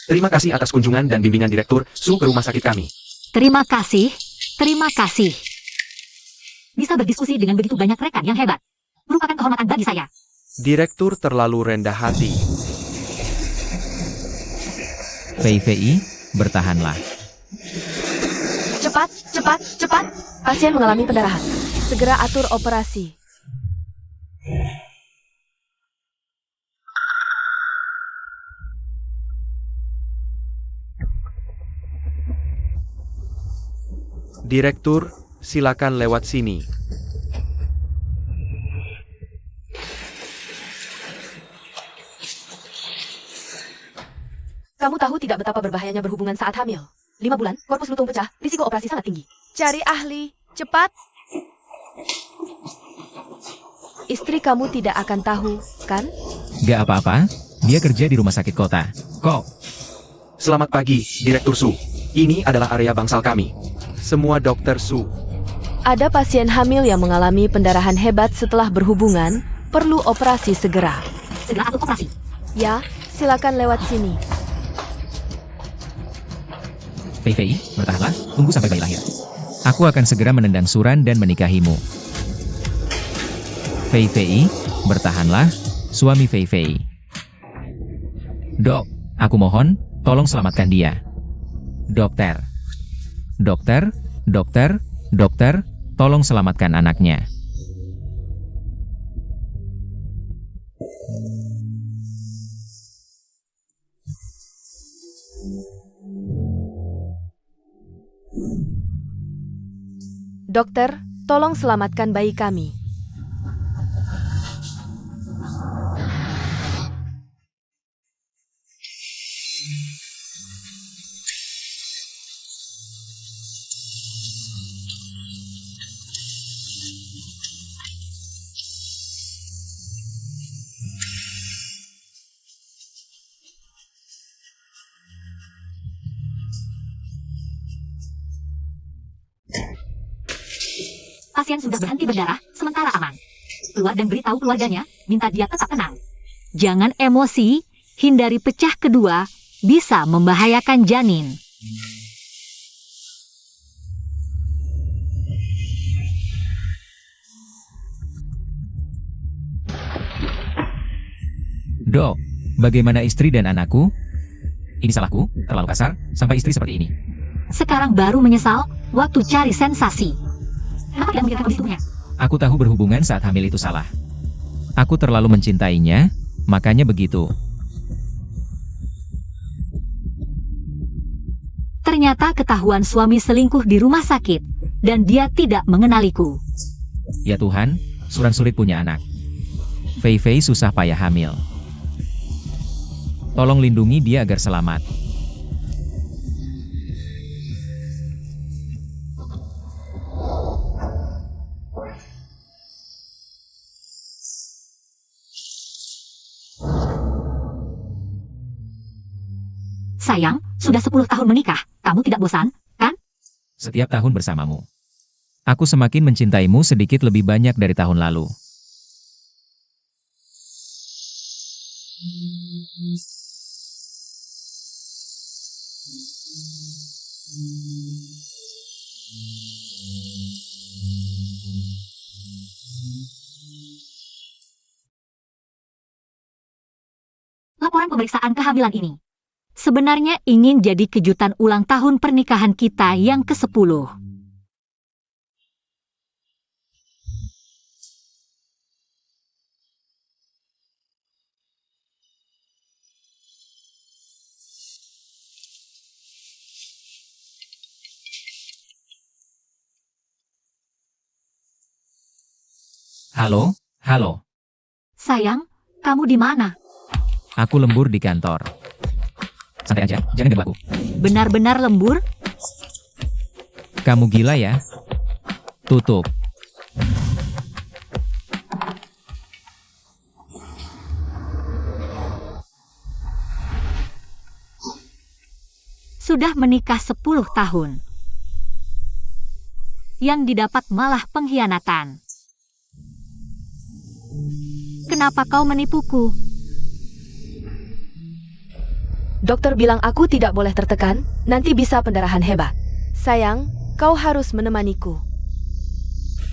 Terima kasih atas kunjungan dan bimbingan Direktur Su ke rumah sakit kami. Terima kasih. Terima kasih. Bisa berdiskusi dengan begitu banyak rekan yang hebat. Merupakan kehormatan bagi saya. Direktur terlalu rendah hati. Fei, bertahanlah. Cepat, cepat, cepat. Pasien mengalami pendarahan. Segera atur operasi. Direktur, silakan lewat sini. Kamu tahu tidak betapa berbahayanya berhubungan saat hamil? 5 bulan, korpus lutung pecah, risiko operasi sangat tinggi. Cari ahli, cepat. Istri kamu tidak akan tahu, kan? Gak apa-apa, dia kerja di rumah sakit kota. Kok? Selamat pagi, Direktur Su. Ini adalah area bangsal kami. Semua dokter Su. Ada pasien hamil yang mengalami pendarahan hebat setelah berhubungan, perlu operasi segera. Segera atur operasi. Ya, silakan lewat sini. Fei, bertahanlah, tunggu sampai bayi lahir. Aku akan segera menendang Suran dan menikahimu. Fei, bertahanlah, suami Fei. Dok, aku mohon, tolong selamatkan dia. Dokter, tolong selamatkan anaknya. Dokter, tolong selamatkan bayi kami. Pasien sudah berhenti berdarah, sementara aman. Keluar dan beritahu keluarganya, minta dia tetap tenang. Jangan emosi, hindari pecah kedua, bisa membahayakan janin. Dok, bagaimana istri dan anakku? Ini salahku, terlalu kasar, sampai istri seperti ini. Sekarang baru menyesal, waktu cari sensasi. Kenapa tidak membiarkan kondisinya? Aku tahu berhubungan saat hamil itu salah. Aku terlalu mencintainya, makanya begitu. Ternyata ketahuan suami selingkuh di rumah sakit, dan dia tidak mengenaliku. Ya Tuhan, Suran sulit punya anak. Fei susah payah hamil. Tolong lindungi dia agar selamat. Sayang, sudah 10 tahun menikah, kamu tidak bosan, kan? Setiap tahun bersamamu. Aku semakin mencintaimu sedikit lebih banyak dari tahun lalu. Laporan pemeriksaan kehamilan ini sebenarnya ingin jadi kejutan ulang tahun pernikahan kita yang ke-10. Halo. Sayang, kamu di mana? Aku lembur di kantor. Santai aja, jangan ganggu aku. Benar-benar lembur? Kamu gila ya? Tutup. Sudah menikah 10 tahun. Yang didapat malah pengkhianatan. Kenapa kau menipuku? Dokter bilang aku tidak boleh tertekan, nanti bisa pendarahan hebat. Sayang, kau harus menemaniku.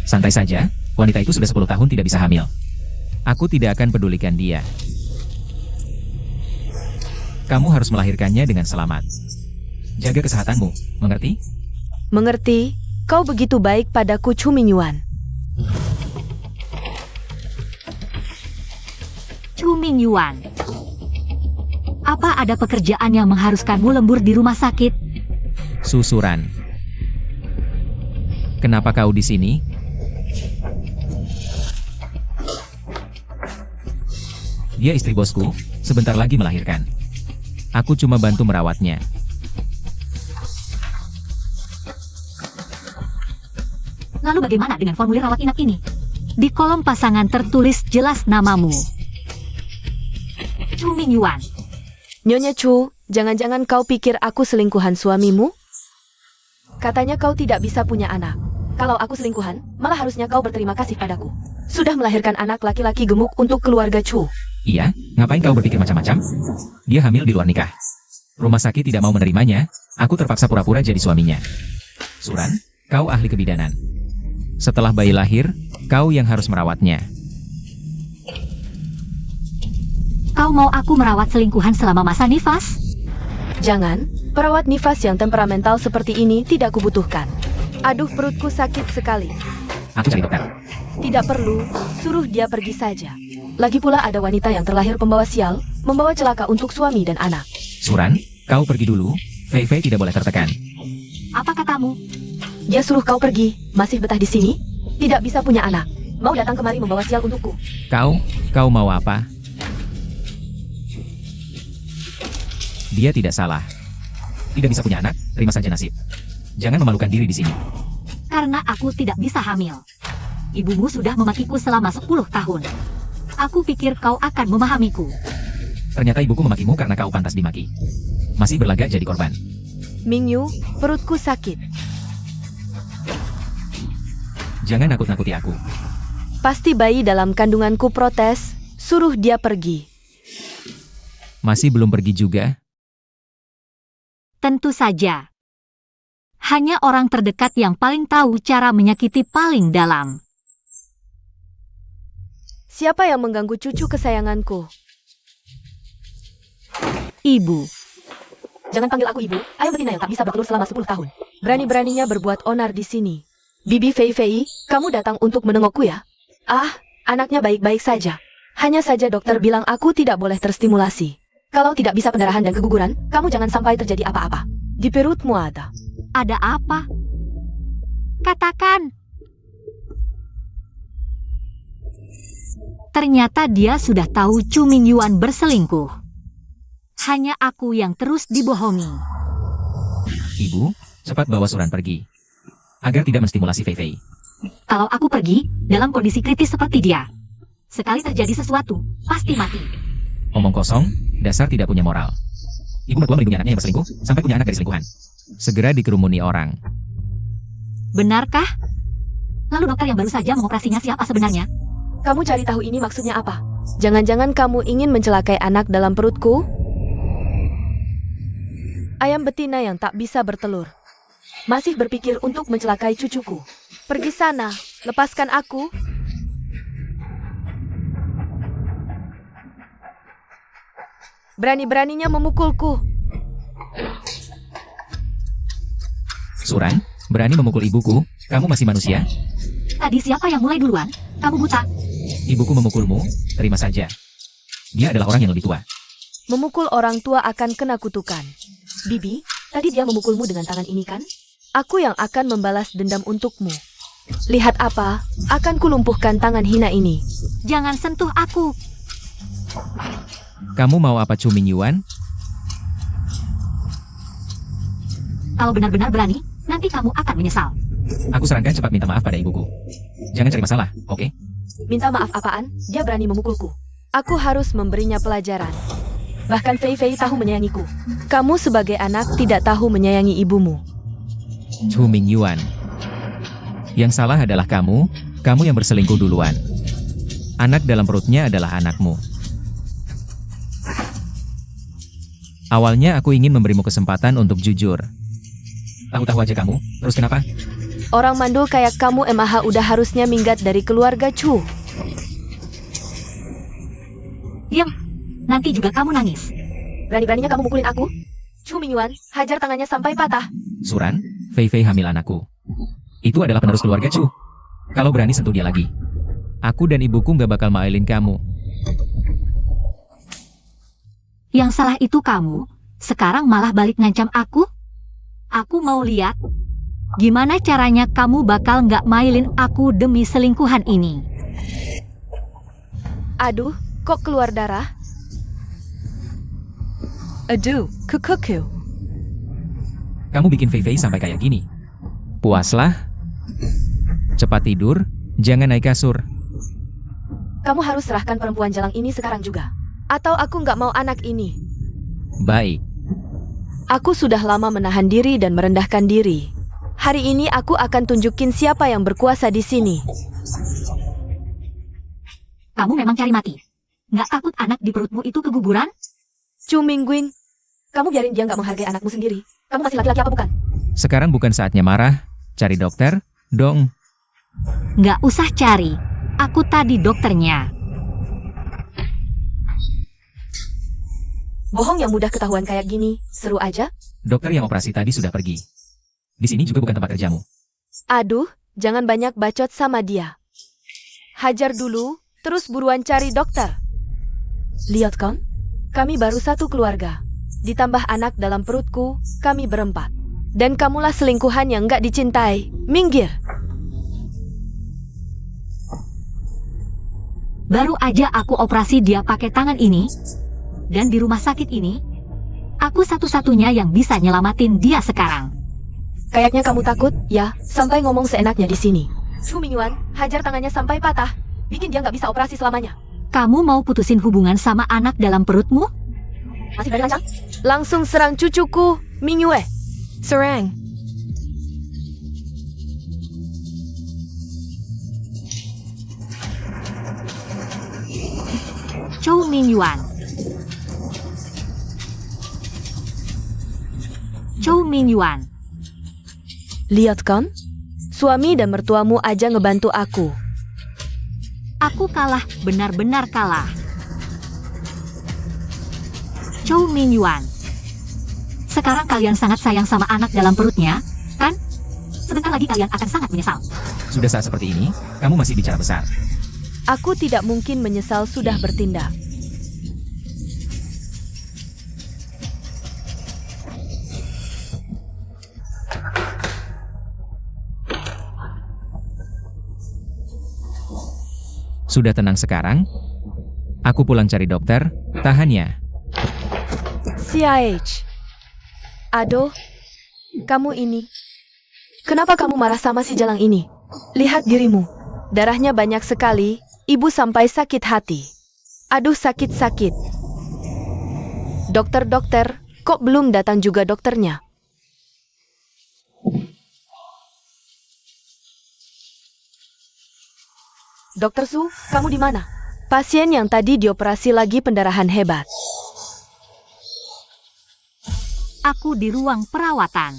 Santai saja, wanita itu sudah 10 tahun tidak bisa hamil. Aku tidak akan pedulikan dia. Kamu harus melahirkannya dengan selamat. Jaga kesehatanmu, mengerti? Mengerti, kau begitu baik padaku Chu Mingyuan. Chu Mingyuan. Apa ada pekerjaan yang mengharuskanmu lembur di rumah sakit? Susuran. Kenapa kau di sini? Dia istri bosku, sebentar lagi melahirkan. Aku cuma bantu merawatnya. Lalu bagaimana dengan formulir rawat inap ini? Di kolom pasangan tertulis jelas namamu. Chu Mingyuan. Nyonya Chu, jangan-jangan kau pikir aku selingkuhan suamimu? Katanya kau tidak bisa punya anak. Kalau aku selingkuhan, malah harusnya kau berterima kasih padaku. Sudah melahirkan anak laki-laki gemuk untuk keluarga Chu. Iya, ngapain kau berpikir macam-macam? Dia hamil di luar nikah. Rumah sakit tidak mau menerimanya, aku terpaksa pura-pura jadi suaminya. Suran, kau ahli kebidanan. Setelah bayi lahir, kau yang harus merawatnya. Kau mau aku merawat selingkuhan selama masa nifas? Jangan, perawat nifas yang temperamental seperti ini tidak kubutuhkan. Aduh, perutku sakit sekali. Aku cari dokter. Tidak perlu, suruh dia pergi saja. Lagi pula ada wanita yang terlahir pembawa sial, membawa celaka untuk suami dan anak. Suran, kau pergi dulu. Fei Fei tidak boleh tertekan. Apa katamu? Dia suruh kau pergi, masih betah di sini? Tidak bisa punya anak. Mau datang kemari membawa sial untukku. Kau mau apa? Dia tidak salah. Tidak bisa punya anak, terima saja nasib. Jangan memalukan diri di sini. Karena aku tidak bisa hamil. Ibumu sudah memakiku selama 10 tahun. Aku pikir kau akan memahamiku. Ternyata ibuku memakimu karena kau pantas dimaki. Masih berlagak jadi korban. Mingyu, perutku sakit. Jangan nakut-nakuti aku. Pasti bayi dalam kandunganku protes, suruh dia pergi. Masih belum pergi juga? Tentu saja. Hanya orang terdekat yang paling tahu cara menyakiti paling dalam. Siapa yang mengganggu cucu kesayanganku? Ibu. Jangan panggil aku ibu, ayam betina yang tak bisa bertelur selama 10 tahun. Berani-beraninya berbuat onar di sini. Bibi Fei Fei, kamu datang untuk menengokku ya? Ah, anaknya baik-baik saja. Hanya saja dokter bilang aku tidak boleh terstimulasi. Kalau tidak bisa pendarahan dan keguguran, kamu jangan sampai terjadi apa-apa. Di perutmu ada. Ada apa? Katakan. Ternyata dia sudah tahu Chu Mingyuan berselingkuh. Hanya aku yang terus dibohongi. Ibu, cepat bawa Suran pergi. Agar tidak menstimulasi Fei Fei. Kalau aku pergi, dalam kondisi kritis seperti dia, sekali terjadi sesuatu, pasti mati. Omong kosong, dasar tidak punya moral. Ibu mertua melindungi anaknya yang berselingkuh, sampai punya anak dari selingkuhan. Segera dikerumuni orang. Benarkah? Lalu dokter yang baru saja mengoperasinya siapa sebenarnya? Kamu cari tahu ini maksudnya apa? Jangan-jangan kamu ingin mencelakai anak dalam perutku? Ayam betina yang tak bisa bertelur. Masih berpikir untuk mencelakai cucuku. Pergi sana, lepaskan aku. Berani-beraninya memukulku. Suran, berani memukul ibuku? Kamu masih manusia? Tadi siapa yang mulai duluan? Kamu buta. Ibuku memukulmu, terima saja. Dia adalah orang yang lebih tua. Memukul orang tua akan kena kutukan. Bibi, tadi dia memukulmu dengan tangan ini kan? Aku yang akan membalas dendam untukmu. Lihat apa, akan kulumpuhkan tangan hina ini. Jangan sentuh aku. Kamu mau apa Chu Mingyuan? Kalau benar-benar berani, nanti kamu akan menyesal. Aku sarankan cepat minta maaf pada ibuku. Jangan cari masalah, oke? Minta maaf apaan? Dia berani memukulku. Aku harus memberinya pelajaran. Bahkan Fei Fei tahu menyayangiku. Kamu sebagai anak tidak tahu menyayangi ibumu. Chu Mingyuan. Yang salah adalah kamu yang berselingkuh duluan. Anak dalam perutnya adalah anakmu. Awalnya aku ingin memberimu kesempatan untuk jujur. Tahu-tahu aja kamu, terus kenapa? Orang mandul kayak kamu MAH udah harusnya minggat dari keluarga Chu. Diam. Nanti juga kamu nangis. Berani-beraninya kamu mukulin aku? Chu Mingyuan, hajar tangannya sampai patah. Suran, Fei Fei hamil anakku. Itu adalah penerus keluarga Chu. Kalau berani sentuh dia lagi, aku dan ibuku nggak bakal mailin kamu. Yang salah itu kamu. Sekarang malah balik ngancam aku? Aku mau lihat gimana caranya kamu bakal nggak mailin aku demi selingkuhan ini. Aduh, kok keluar darah? Aduh, kukuku. Kamu bikin Fei Fei sampai kayak gini. Puaslah. Cepat tidur, jangan naik kasur. Kamu harus serahkan perempuan jalang ini sekarang juga. Atau aku nggak mau anak ini. Baik. Aku sudah lama menahan diri dan merendahkan diri. Hari ini aku akan tunjukin siapa yang berkuasa di sini. Kamu memang cari mati. Nggak takut anak di perutmu itu keguguran? Chu Mingguin, kamu biarin dia nggak menghargai anakmu sendiri. Kamu masih laki-laki apa bukan? Sekarang bukan saatnya marah. Cari dokter, dong. Nggak usah cari. Aku tadi dokternya. Bohong yang mudah ketahuan kayak gini, seru aja. Dokter yang operasi tadi sudah pergi. Di sini juga bukan tempat kerjamu. Aduh, jangan banyak bacot sama dia. Hajar dulu, terus buruan cari dokter. Lihat kan? Kami baru satu keluarga. Ditambah anak dalam perutku, kami berempat. Dan kamulah selingkuhan yang nggak dicintai. Minggir! Baru aja aku operasi dia pakai tangan ini. Dan di rumah sakit ini, aku satu-satunya yang bisa nyelamatin dia sekarang. Kayaknya kamu takut, ya, sampai ngomong seenaknya di sini. Chu Mingyuan, hajar tangannya sampai patah. Bikin dia nggak bisa operasi selamanya. Kamu mau putusin hubungan sama anak dalam perutmu? Masih berani lancang? Langsung serang cucuku, Mingyue. Serang. Chou Mingyuan. Chou Mingyuan. Lihat kan? Suami dan mertuamu aja ngebantu aku. Aku kalah, benar-benar kalah. Chou Mingyuan. Sekarang kalian sangat sayang sama anak dalam perutnya, kan? Sebentar lagi kalian akan sangat menyesal. Sudah saat seperti ini, kamu masih bicara besar. Aku tidak mungkin menyesal sudah bertindak. Sudah tenang sekarang? Aku pulang cari dokter, tahan ya. CIH. Aduh, kamu ini. Kenapa kamu marah sama si jalang ini? Lihat dirimu. Darahnya banyak sekali, ibu sampai sakit hati. Aduh, sakit-sakit. Dokter-dokter, kok belum datang juga dokternya? Dokter Su, kamu di mana? Pasien yang tadi dioperasi lagi pendarahan hebat. Aku di ruang perawatan.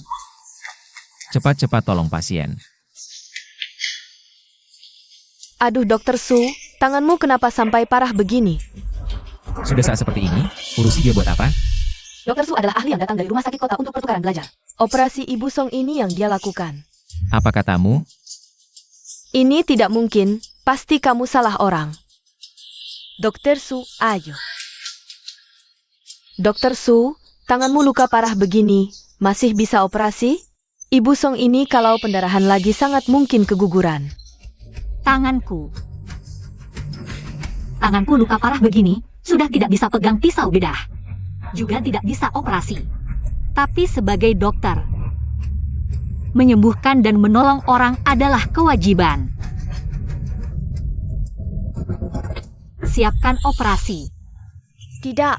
Cepat-cepat tolong pasien. Aduh, Dokter Su, tanganmu kenapa sampai parah begini? Sudah saat seperti ini, urusi dia buat apa? Dokter Su adalah ahli yang datang dari rumah sakit kota untuk pertukaran belajar. Operasi Ibu Song ini yang dia lakukan. Apa katamu? Ini tidak mungkin, pasti kamu salah orang. Dokter Su, ayo. Dokter Su, tanganmu luka parah begini, masih bisa operasi? Ibu Song ini kalau pendarahan lagi sangat mungkin keguguran. Tanganku luka parah begini, sudah tidak bisa pegang pisau bedah. Juga tidak bisa operasi. Tapi sebagai dokter, menyembuhkan dan menolong orang adalah kewajiban. Siapkan operasi. Tidak.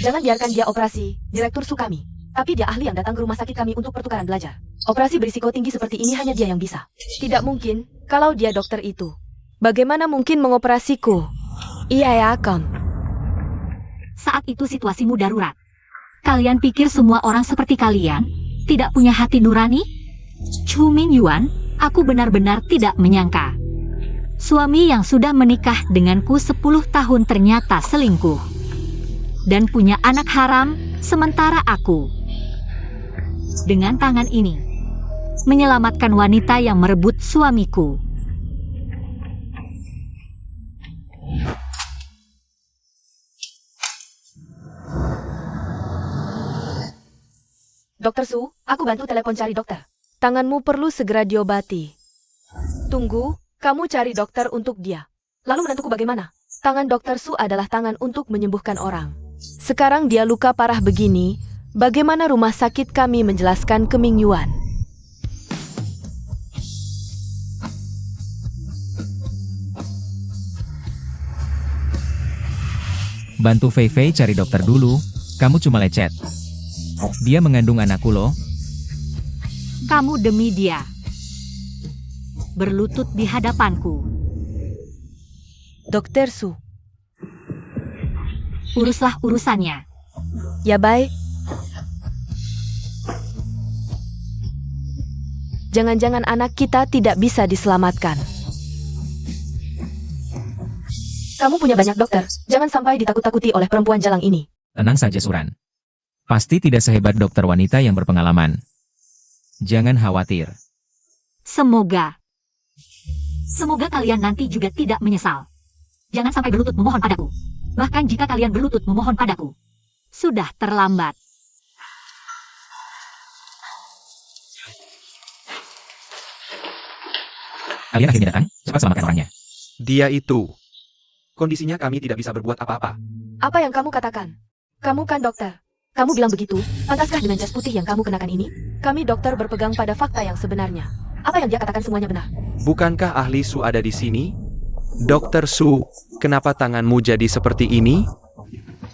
Jangan biarkan dia operasi, Direktur Su kami. Tapi dia ahli yang datang ke rumah sakit kami untuk pertukaran belajar. Operasi berisiko tinggi seperti ini hanya dia yang bisa. Tidak mungkin, kalau dia dokter itu. Bagaimana mungkin mengoperasiku? Iya ya, Kon. Saat itu situasimu darurat. Kalian pikir semua orang seperti kalian tidak punya hati nurani? Chu Mingyuan, aku benar-benar tidak menyangka. Suami yang sudah menikah denganku 10 tahun ternyata selingkuh. Dan punya anak haram, sementara aku dengan tangan ini menyelamatkan wanita yang merebut suamiku. Dokter Su, aku bantu telepon cari dokter. Tanganmu perlu segera diobati. Tunggu, kamu cari dokter untuk dia. Lalu menantuku bagaimana? Tangan Dokter Su adalah tangan untuk menyembuhkan orang. Sekarang dia luka parah begini, bagaimana rumah sakit kami menjelaskan ke Mingyuan? Bantu Fei Fei cari dokter dulu, kamu cuma lecet. Dia mengandung anakku loh. Kamu demi dia berlutut di hadapanku. Dokter Su. Uruslah urusannya. Ya baik. Jangan-jangan anak kita tidak bisa diselamatkan. Kamu punya banyak dokter, jangan sampai ditakut-takuti oleh perempuan jalang ini. Tenang saja Suran. Pasti tidak sehebat dokter wanita yang berpengalaman. Jangan khawatir. Semoga kalian nanti juga tidak menyesal. Jangan sampai berlutut memohon padaku. Bahkan jika kalian berlutut memohon padaku, sudah terlambat. Kalian akhirnya datang, cepat selamatkan orangnya. Dia itu. Kondisinya kami tidak bisa berbuat apa-apa. Apa yang kamu katakan? Kamu kan dokter. Kamu bilang begitu, pantaskah dengan jas putih yang kamu kenakan ini? Kami dokter berpegang pada fakta yang sebenarnya. Apa yang dia katakan semuanya benar. Bukankah ahli Su ada di sini? Dokter Su, kenapa tanganmu jadi seperti ini?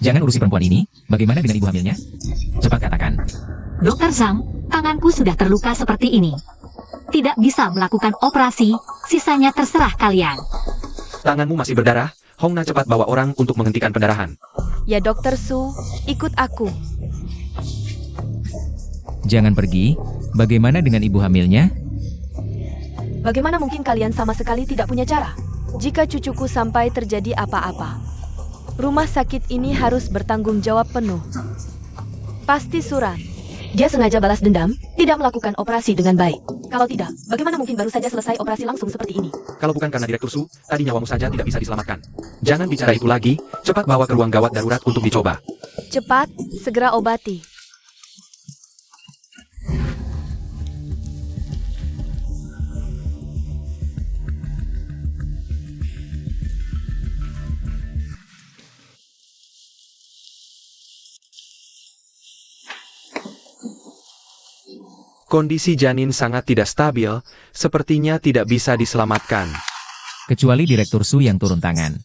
Jangan urusi perempuan ini, bagaimana dengan ibu hamilnya? Cepat katakan. Dokter Zhang, tanganku sudah terluka seperti ini. Tidak bisa melakukan operasi, sisanya terserah kalian. Tanganmu masih berdarah, Hongna cepat bawa orang untuk menghentikan pendarahan. Ya Dokter Su, ikut aku. Jangan pergi, bagaimana dengan ibu hamilnya? Bagaimana mungkin kalian sama sekali tidak punya cara? Jika cucuku sampai terjadi apa-apa, rumah sakit ini harus bertanggung jawab penuh. Pasti Suran. Dia sengaja balas dendam, tidak melakukan operasi dengan baik. Kalau tidak, bagaimana mungkin baru saja selesai operasi langsung seperti ini? Kalau bukan karena Direktur Su, tadi nyawamu saja tidak bisa diselamatkan. Jangan bicara itu lagi, cepat bawa ke ruang gawat darurat untuk dicoba. Cepat, segera obati. Kondisi janin sangat tidak stabil, sepertinya tidak bisa diselamatkan. Kecuali Direktur Su yang turun tangan.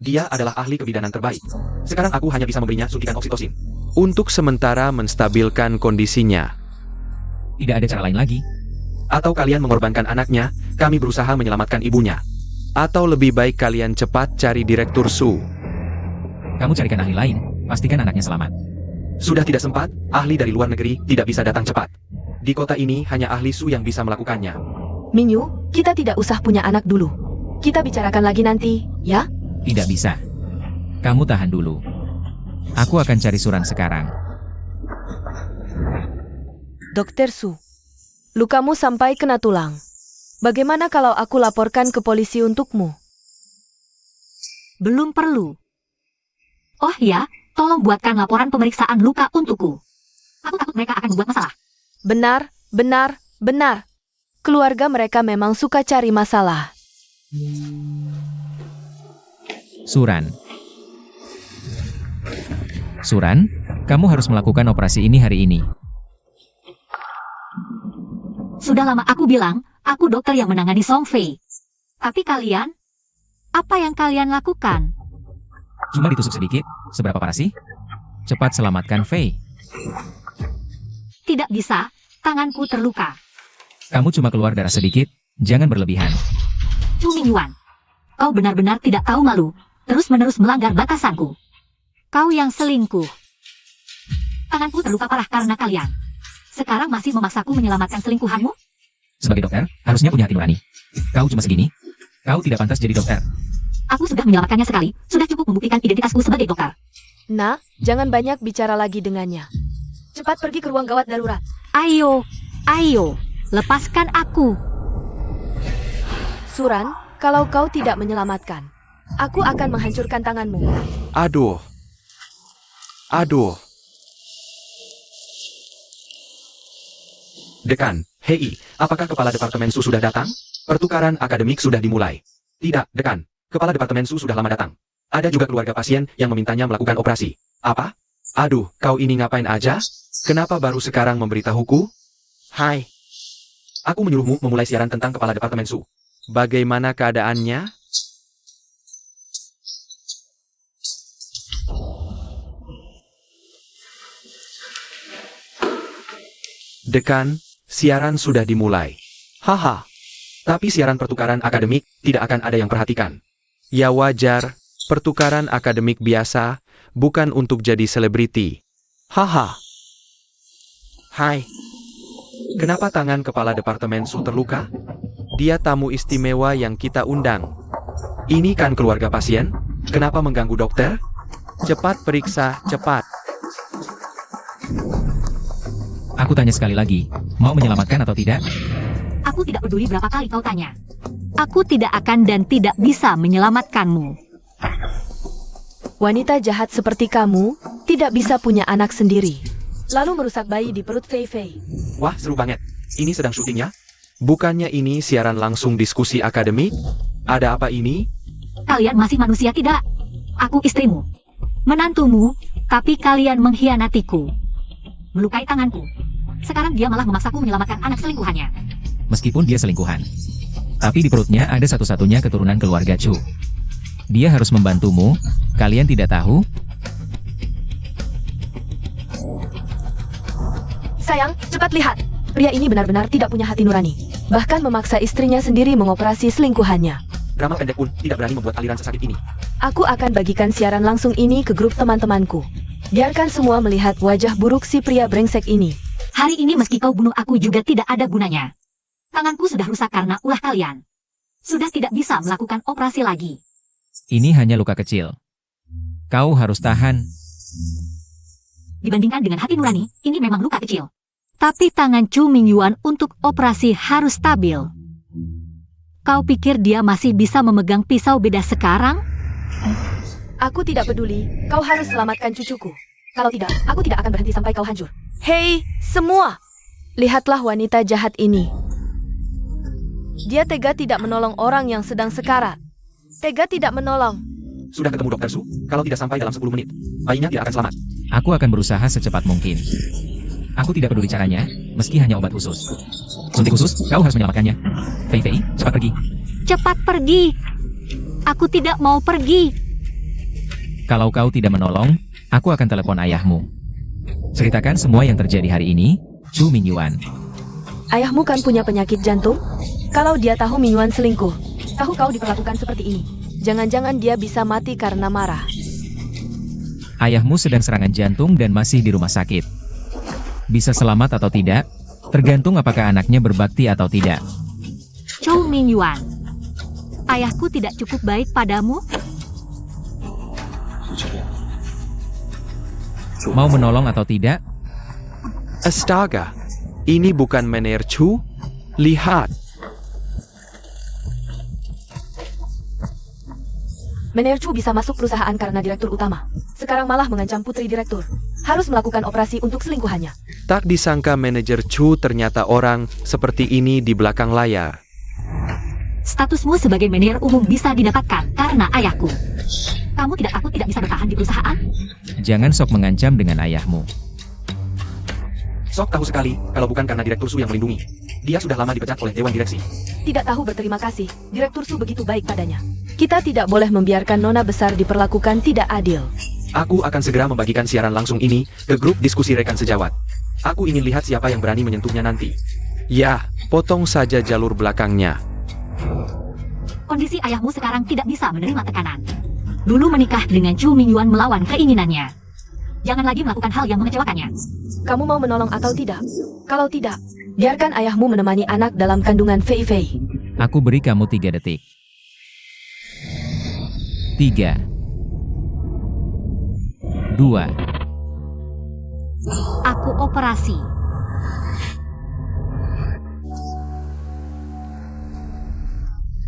Dia adalah ahli kebidanan terbaik. Sekarang aku hanya bisa memberinya suntikan oksitosin. Untuk sementara menstabilkan kondisinya. Tidak ada cara lain lagi. Atau kalian mengorbankan anaknya, kami berusaha menyelamatkan ibunya. Atau lebih baik kalian cepat cari Direktur Su. Kamu carikan ahli lain, pastikan anaknya selamat. Sudah tidak sempat, ahli dari luar negeri tidak bisa datang cepat. Di kota ini hanya ahli Su yang bisa melakukannya. Mingyu, kita tidak usah punya anak dulu. Kita bicarakan lagi nanti, ya? Tidak bisa. Kamu tahan dulu. Aku akan cari Suran sekarang. Dokter Su, lukamu sampai kena tulang. Bagaimana kalau aku laporkan ke polisi untukmu? Belum perlu. Oh ya, tolong buatkan laporan pemeriksaan luka untukku. Aku takut mereka akan membuat masalah. Benar, benar, benar. Keluarga mereka memang suka cari masalah. Suran. Suran, kamu harus melakukan operasi ini hari ini. Sudah lama aku bilang, aku dokter yang menangani Song Fei. Tapi kalian, apa yang kalian lakukan? Cuma ditusuk sedikit, seberapa parah sih? Cepat selamatkan Fei. Tidak bisa, tanganku terluka. Kamu cuma keluar darah sedikit, jangan berlebihan. Chu Mingyuan, kau benar-benar tidak tahu malu, terus-menerus melanggar batasanku. Kau yang selingkuh. Tanganku terluka parah karena kalian. Sekarang masih memaksaku menyelamatkan selingkuhanmu? Sebagai dokter, harusnya punya hati nurani. Kau cuma segini. Kau tidak pantas jadi dokter. Aku sudah menyelamatkannya sekali. Sudah cukup membuktikan identitasku sebagai dokter. Nah, jangan banyak bicara lagi dengannya. Cepat pergi ke ruang gawat darurat. Ayo, lepaskan aku. Suran, kalau kau tidak menyelamatkan, aku akan menghancurkan tanganmu. Aduh. Dekan, hei, apakah kepala departemen Su sudah datang? Pertukaran akademik sudah dimulai. Tidak, Dekan. Kepala departemen Su sudah lama datang. Ada juga keluarga pasien yang memintanya melakukan operasi. Apa? Aduh, kau ini ngapain aja? Kenapa baru sekarang memberitahuku? Hai. Aku menyuruhmu memulai siaran tentang kepala departemen Su. Bagaimana keadaannya? Dekan, siaran sudah dimulai. Haha. Tapi siaran pertukaran akademik tidak akan ada yang perhatikan. Ya wajar, pertukaran akademik biasa, bukan untuk jadi selebriti. Haha. Hai. Kenapa tangan kepala departemen Su terluka? Dia tamu istimewa yang kita undang. Ini kan keluarga pasien? Kenapa mengganggu dokter? Cepat periksa, cepat. Aku tanya sekali lagi, mau menyelamatkan atau tidak? Aku tidak peduli berapa kali kau tanya. Aku tidak akan dan tidak bisa menyelamatkanmu. Wanita jahat seperti kamu tidak bisa punya anak sendiri, lalu merusak bayi di perut Fei Fei. Wah, seru banget. Ini sedang syutingnya? Bukannya ini siaran langsung diskusi akademik? Ada apa ini? Kalian masih manusia tidak? Aku istrimu, menantumu, tapi kalian mengkhianatiku. Melukai tanganku. Sekarang dia malah memaksaku menyelamatkan anak selingkuhannya. Meskipun dia selingkuhan. Tapi di perutnya ada satu-satunya keturunan keluarga Chu. Dia harus membantumu, kalian tidak tahu? Sayang, cepat lihat. Pria ini benar-benar tidak punya hati nurani. Bahkan memaksa istrinya sendiri mengoperasi selingkuhannya. Drama pendek pun tidak berani membuat aliran sesakit ini. Aku akan bagikan siaran langsung ini ke grup teman-temanku. Biarkan semua melihat wajah buruk si pria brengsek ini. Hari ini meski kau bunuh aku juga tidak ada gunanya. Tanganku sudah rusak karena ulah kalian. Sudah tidak bisa melakukan operasi lagi. Ini hanya luka kecil. Kau harus tahan. Dibandingkan dengan hati nurani, ini memang luka kecil. Tapi tangan Chu Mingyuan untuk operasi harus stabil. Kau pikir dia masih bisa memegang pisau beda sekarang? Aku tidak peduli, kau harus selamatkan cucuku. Kalau tidak, aku tidak akan berhenti sampai kau hancur. Hei, semua! Lihatlah wanita jahat ini. Dia tega tidak menolong orang yang sedang sekarat. Tega tidak menolong. Sudah ketemu Dokter Su? Kalau tidak sampai dalam 10 menit, bayinya tidak akan selamat. Aku akan berusaha secepat mungkin. Aku tidak peduli caranya, meski hanya obat khusus. Suntik khusus, kau harus menyelamatkannya. Fei Fei, cepat pergi. Cepat pergi! Aku tidak mau pergi. Kalau kau tidak menolong, aku akan telepon ayahmu. Ceritakan semua yang terjadi hari ini, Chu Mingyuan. Ayahmu kan punya penyakit jantung? Kalau dia tahu Mingyuan selingkuh, tahu kau diperlakukan seperti ini. Jangan-jangan dia bisa mati karena marah. Ayahmu sedang serangan jantung dan masih di rumah sakit. Bisa selamat atau tidak, tergantung apakah anaknya berbakti atau tidak. Chu Mingyuan, ayahku tidak cukup baik padamu? Mau menolong atau tidak? Astaga, ini bukan Mener Chu? Lihat. Mener Chu bisa masuk perusahaan karena direktur utama. Sekarang malah mengancam putri direktur. Harus melakukan operasi untuk selingkuhannya. Tak disangka manajer Chu ternyata orang seperti ini di belakang layar. Statusmu sebagai manajer umum bisa didapatkan karena ayahku. Kamu tidak takut tidak bisa bertahan di perusahaan? Jangan sok mengancam dengan ayahmu. Sok tahu sekali, kalau bukan karena Direktur Su yang melindungi. Dia sudah lama dipecat oleh Dewan Direksi. Tidak tahu berterima kasih, Direktur Su begitu baik padanya. Kita tidak boleh membiarkan nona besar diperlakukan tidak adil. Aku akan segera membagikan siaran langsung ini ke grup diskusi rekan sejawat. Aku ingin lihat siapa yang berani menyentuhnya nanti. Ya, potong saja jalur belakangnya. Kondisi ayahmu sekarang tidak bisa menerima tekanan. Dulu menikah dengan Chu Mingyuan melawan keinginannya. Jangan lagi melakukan hal yang mengecewakannya. Kamu mau menolong atau tidak? Kalau tidak, biarkan ayahmu menemani anak dalam kandungan Fei Fei. Aku beri kamu 3 detik. 3, 2, Aku operasi.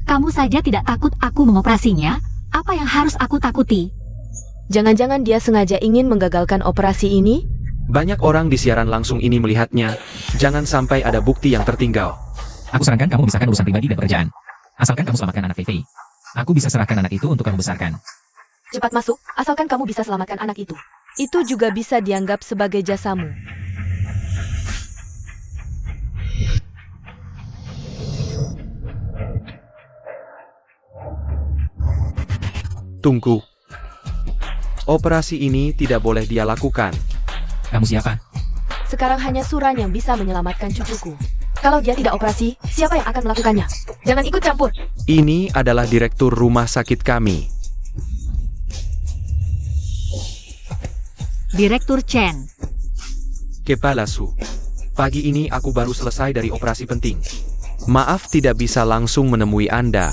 Kamu saja tidak takut aku mengoperasinya? Apa yang harus aku takuti? Jangan-jangan dia sengaja ingin menggagalkan operasi ini? Banyak orang di siaran langsung ini melihatnya. Jangan sampai ada bukti yang tertinggal. Aku sarankan kamu memisahkan urusan pribadi dan pekerjaan. Asalkan kamu selamatkan anak Fei Fei. Aku bisa serahkan anak itu untuk kamu besarkan. Cepat masuk, asalkan kamu bisa selamatkan anak itu. Itu juga bisa dianggap sebagai jasamu. Tunggu. Operasi ini tidak boleh dia lakukan. Kamu siapa? Sekarang hanya Suran yang bisa menyelamatkan cucuku. Kalau dia tidak operasi, siapa yang akan melakukannya? Jangan ikut campur. Ini adalah direktur rumah sakit kami. Direktur Chen. Kepala Su. Pagi ini aku baru selesai dari operasi penting. Maaf tidak bisa langsung menemui Anda.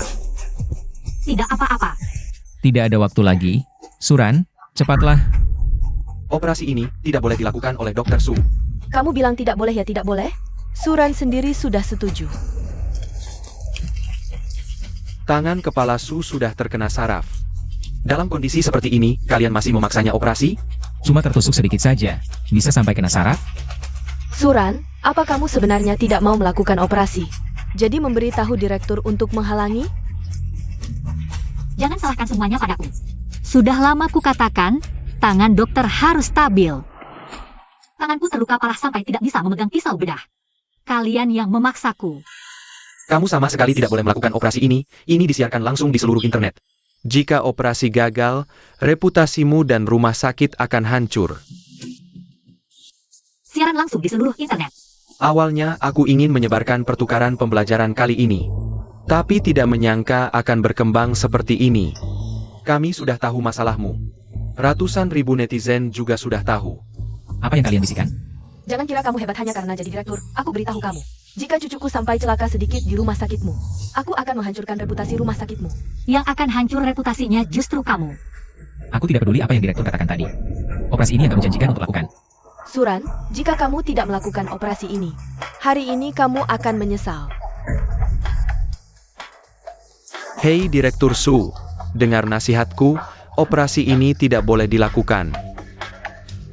Tidak apa-apa. Tidak ada waktu lagi. Suran, cepatlah. Operasi ini tidak boleh dilakukan oleh Dr. Su. Kamu bilang tidak boleh ya tidak boleh? Suran sendiri sudah setuju. Tangan kepala Su sudah terkena saraf. Dalam kondisi seperti ini, kalian masih memaksanya operasi? Cuma tertusuk sedikit saja. Bisa sampai kena saraf? Suran, apa kamu sebenarnya tidak mau melakukan operasi? Jadi memberitahu direktur untuk menghalangi? Jangan salahkan semuanya padaku. Sudah lama kukatakan, tangan dokter harus stabil. Tanganku terluka parah sampai tidak bisa memegang pisau bedah. Kalian yang memaksaku. Kamu sama sekali tidak boleh melakukan operasi ini disiarkan langsung di seluruh internet. Jika operasi gagal, reputasimu dan rumah sakit akan hancur. Siaran langsung di seluruh internet. Awalnya aku ingin menyebarkan pertukaran pembelajaran kali ini. Tapi tidak menyangka akan berkembang seperti ini. Kami sudah tahu masalahmu. Ratusan ribu netizen juga sudah tahu. Apa yang kalian bisikan? Jangan kira kamu hebat hanya karena jadi direktur. Aku beritahu kamu. Jika cucuku sampai celaka sedikit di rumah sakitmu, aku akan menghancurkan reputasi rumah sakitmu. Yang akan hancur reputasinya justru kamu. Aku tidak peduli apa yang direktur katakan tadi. Operasi ini agak menjanjikan untuk lakukan. Suran, jika kamu tidak melakukan operasi ini, hari ini kamu akan menyesal. Hei Direktur Su, dengar nasihatku, operasi ini tidak boleh dilakukan.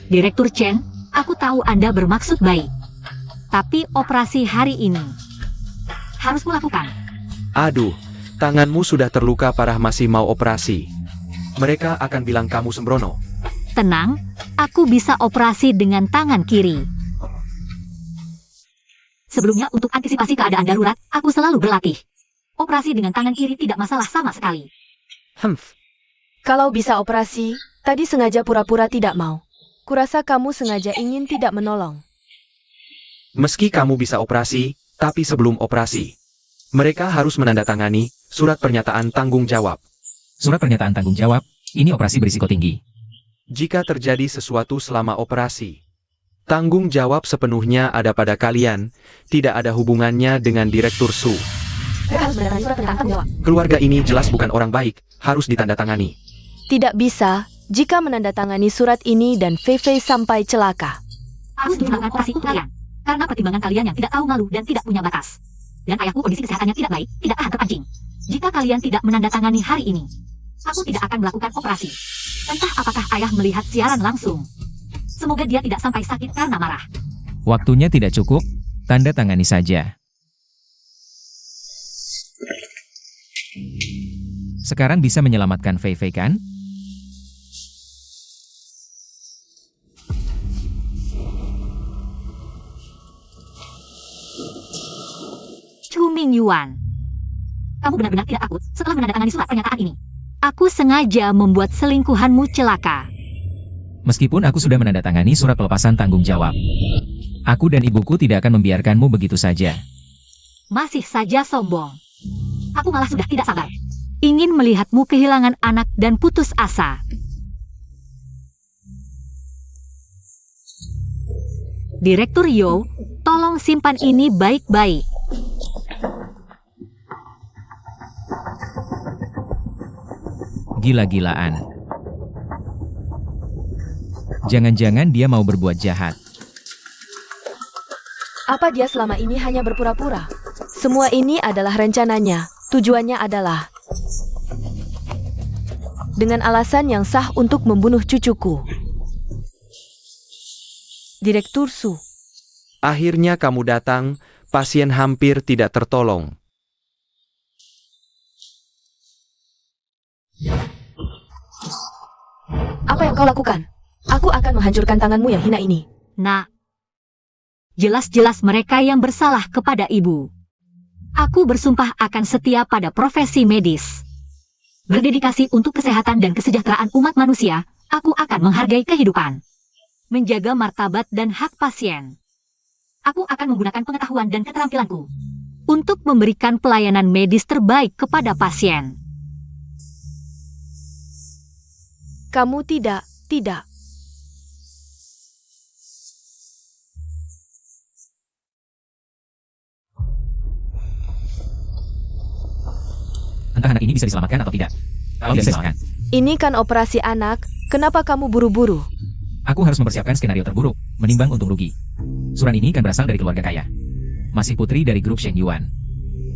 Direktur Chen, aku tahu Anda bermaksud baik. Tapi operasi hari ini harus melakukan. Aduh, tanganmu sudah terluka parah masih mau operasi. Mereka akan bilang kamu sembrono. Tenang, aku bisa operasi dengan tangan kiri. Sebelumnya untuk antisipasi keadaan darurat, aku selalu berlatih. Operasi dengan tangan kiri tidak masalah sama sekali. Kalau bisa operasi, tadi sengaja pura-pura tidak mau. Kurasa kamu sengaja ingin tidak menolong. Meski kamu bisa operasi, tapi sebelum operasi, mereka harus menandatangani surat pernyataan tanggung jawab. Surat pernyataan tanggung jawab, ini operasi berisiko tinggi. Jika terjadi sesuatu selama operasi, tanggung jawab sepenuhnya ada pada kalian, tidak ada hubungannya dengan Direktur Su. Mereka harus menandatangani surat pernyataan tanggung jawab. Keluarga ini jelas bukan orang baik, harus ditandatangani. Tidak bisa, jika menandatangani surat ini dan Fei Fei sampai celaka. Aku setuju melakukan operasi untuk kalian. Karena pertimbangan kalian yang tidak tahu malu dan tidak punya batas. Dan ayahku kondisi kesehatannya tidak baik, tidak tahan terpancing. Jika kalian tidak menandatangani hari ini, aku tidak akan melakukan operasi. Entah apakah ayah melihat siaran langsung. Semoga dia tidak sampai sakit karena marah. Waktunya tidak cukup, tanda tangani saja. Sekarang bisa menyelamatkan Fei Fei kan? Chu Mingyuan, kamu benar-benar tidak takut setelah menandatangani surat pernyataan ini. Aku sengaja membuat selingkuhanmu celaka. Meskipun aku sudah menandatangani surat pelepasan tanggung jawab. Aku dan ibuku tidak akan membiarkanmu begitu saja. Masih saja sombong. Aku malah sudah tidak sabar. Ingin melihatmu kehilangan anak dan putus asa. Direktur Yo, tolong simpan ini baik-baik. Gila-gilaan. Jangan-jangan dia mau berbuat jahat. Apa dia selama ini hanya berpura-pura? Semua ini adalah rencananya. Tujuannya adalah dengan alasan yang sah untuk membunuh cucuku. Direktur Su. Akhirnya kamu datang, pasien hampir tidak tertolong. Apa yang kau lakukan? Aku akan menghancurkan tanganmu yang hina ini. Nah, jelas-jelas mereka yang bersalah kepada ibu. Aku bersumpah akan setia pada profesi medis. Berdedikasi untuk kesehatan dan kesejahteraan umat manusia, aku akan menghargai kehidupan. Menjaga martabat dan hak pasien. Aku akan menggunakan pengetahuan dan keterampilanku untuk memberikan pelayanan medis terbaik kepada pasien. Kamu tidak. Entah anak ini bisa diselamatkan atau tidak. Kalau bisa diselamatkan, Ini kan operasi anak, kenapa kamu buru-buru? aku harus mempersiapkan skenario terburuk, menimbang untung rugi. Suran ini kan berasal dari keluarga kaya. Masih putri dari grup Sheng Yuan.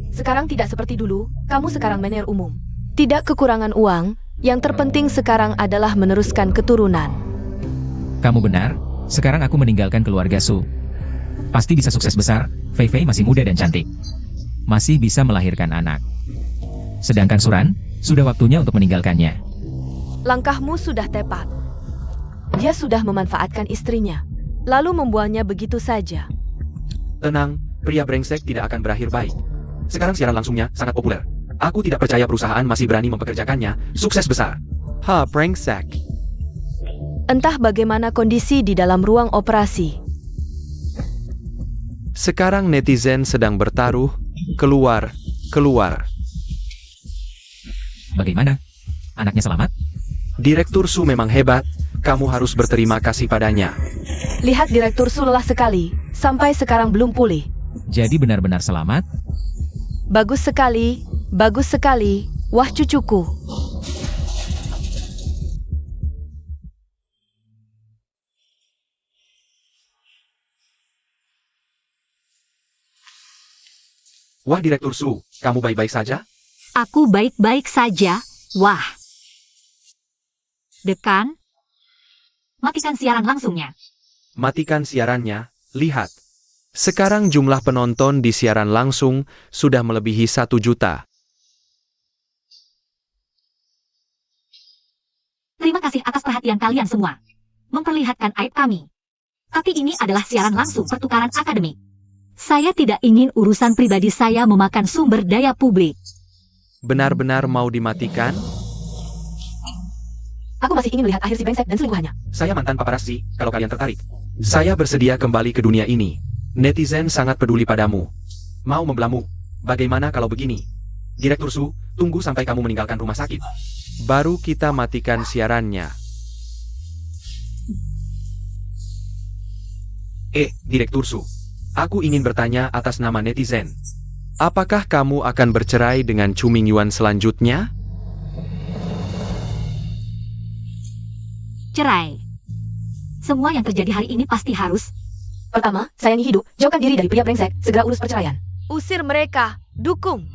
Sekarang tidak seperti dulu, kamu sekarang mener umum. Tidak kekurangan uang, yang terpenting sekarang adalah meneruskan keturunan. Kamu benar, sekarang aku meninggalkan keluarga Su. Pasti bisa sukses besar, Fei Fei masih muda dan cantik. Masih bisa melahirkan anak. Sedangkan Suran, sudah waktunya untuk meninggalkannya. Langkahmu sudah tepat. Dia sudah memanfaatkan istrinya, lalu membuangnya begitu saja. Tenang, pria brengsek tidak akan berakhir baik. Sekarang siaran langsungnya sangat populer. Aku tidak percaya perusahaan masih berani mempekerjakannya. Sukses besar. Ha, brengsek. Entah bagaimana kondisi di dalam ruang operasi. Sekarang netizen sedang bertaruh, keluar. Bagaimana? Anaknya selamat? Direktur Su memang hebat, kamu harus berterima kasih padanya. Lihat Direktur Su lelah sekali, sampai sekarang belum pulih. Jadi benar-benar selamat? Bagus sekali, wah cucuku. Wah Direktur Su, kamu baik-baik saja? Aku baik-baik saja. Wah. Dekan, matikan siaran langsungnya. Matikan siarannya, lihat. Sekarang jumlah penonton di siaran langsung sudah melebihi 1 juta. Terima kasih atas perhatian kalian semua. Memperlihatkan aib kami. Tapi ini adalah siaran langsung pertukaran akademik. Saya tidak ingin urusan pribadi saya memakan sumber daya publik. Benar-benar mau dimatikan? Aku masih ingin melihat akhir si brengsek dan selingkuhannya. Saya mantan paparazzi, kalau kalian tertarik. Saya bersedia kembali ke dunia ini. Netizen sangat peduli padamu. Mau membelamu. Bagaimana kalau begini? Direktur Su, tunggu sampai kamu meninggalkan rumah sakit. Baru kita matikan siarannya. Direktur Su. Aku ingin bertanya atas nama netizen. Apakah kamu akan bercerai dengan Chu Mingyuan selanjutnya? Cerai. Semua yang terjadi hari ini pasti harus. Pertama, sayangi hidup, jauhkan diri dari pria brengsek, segera urus perceraian. Usir mereka, dukung.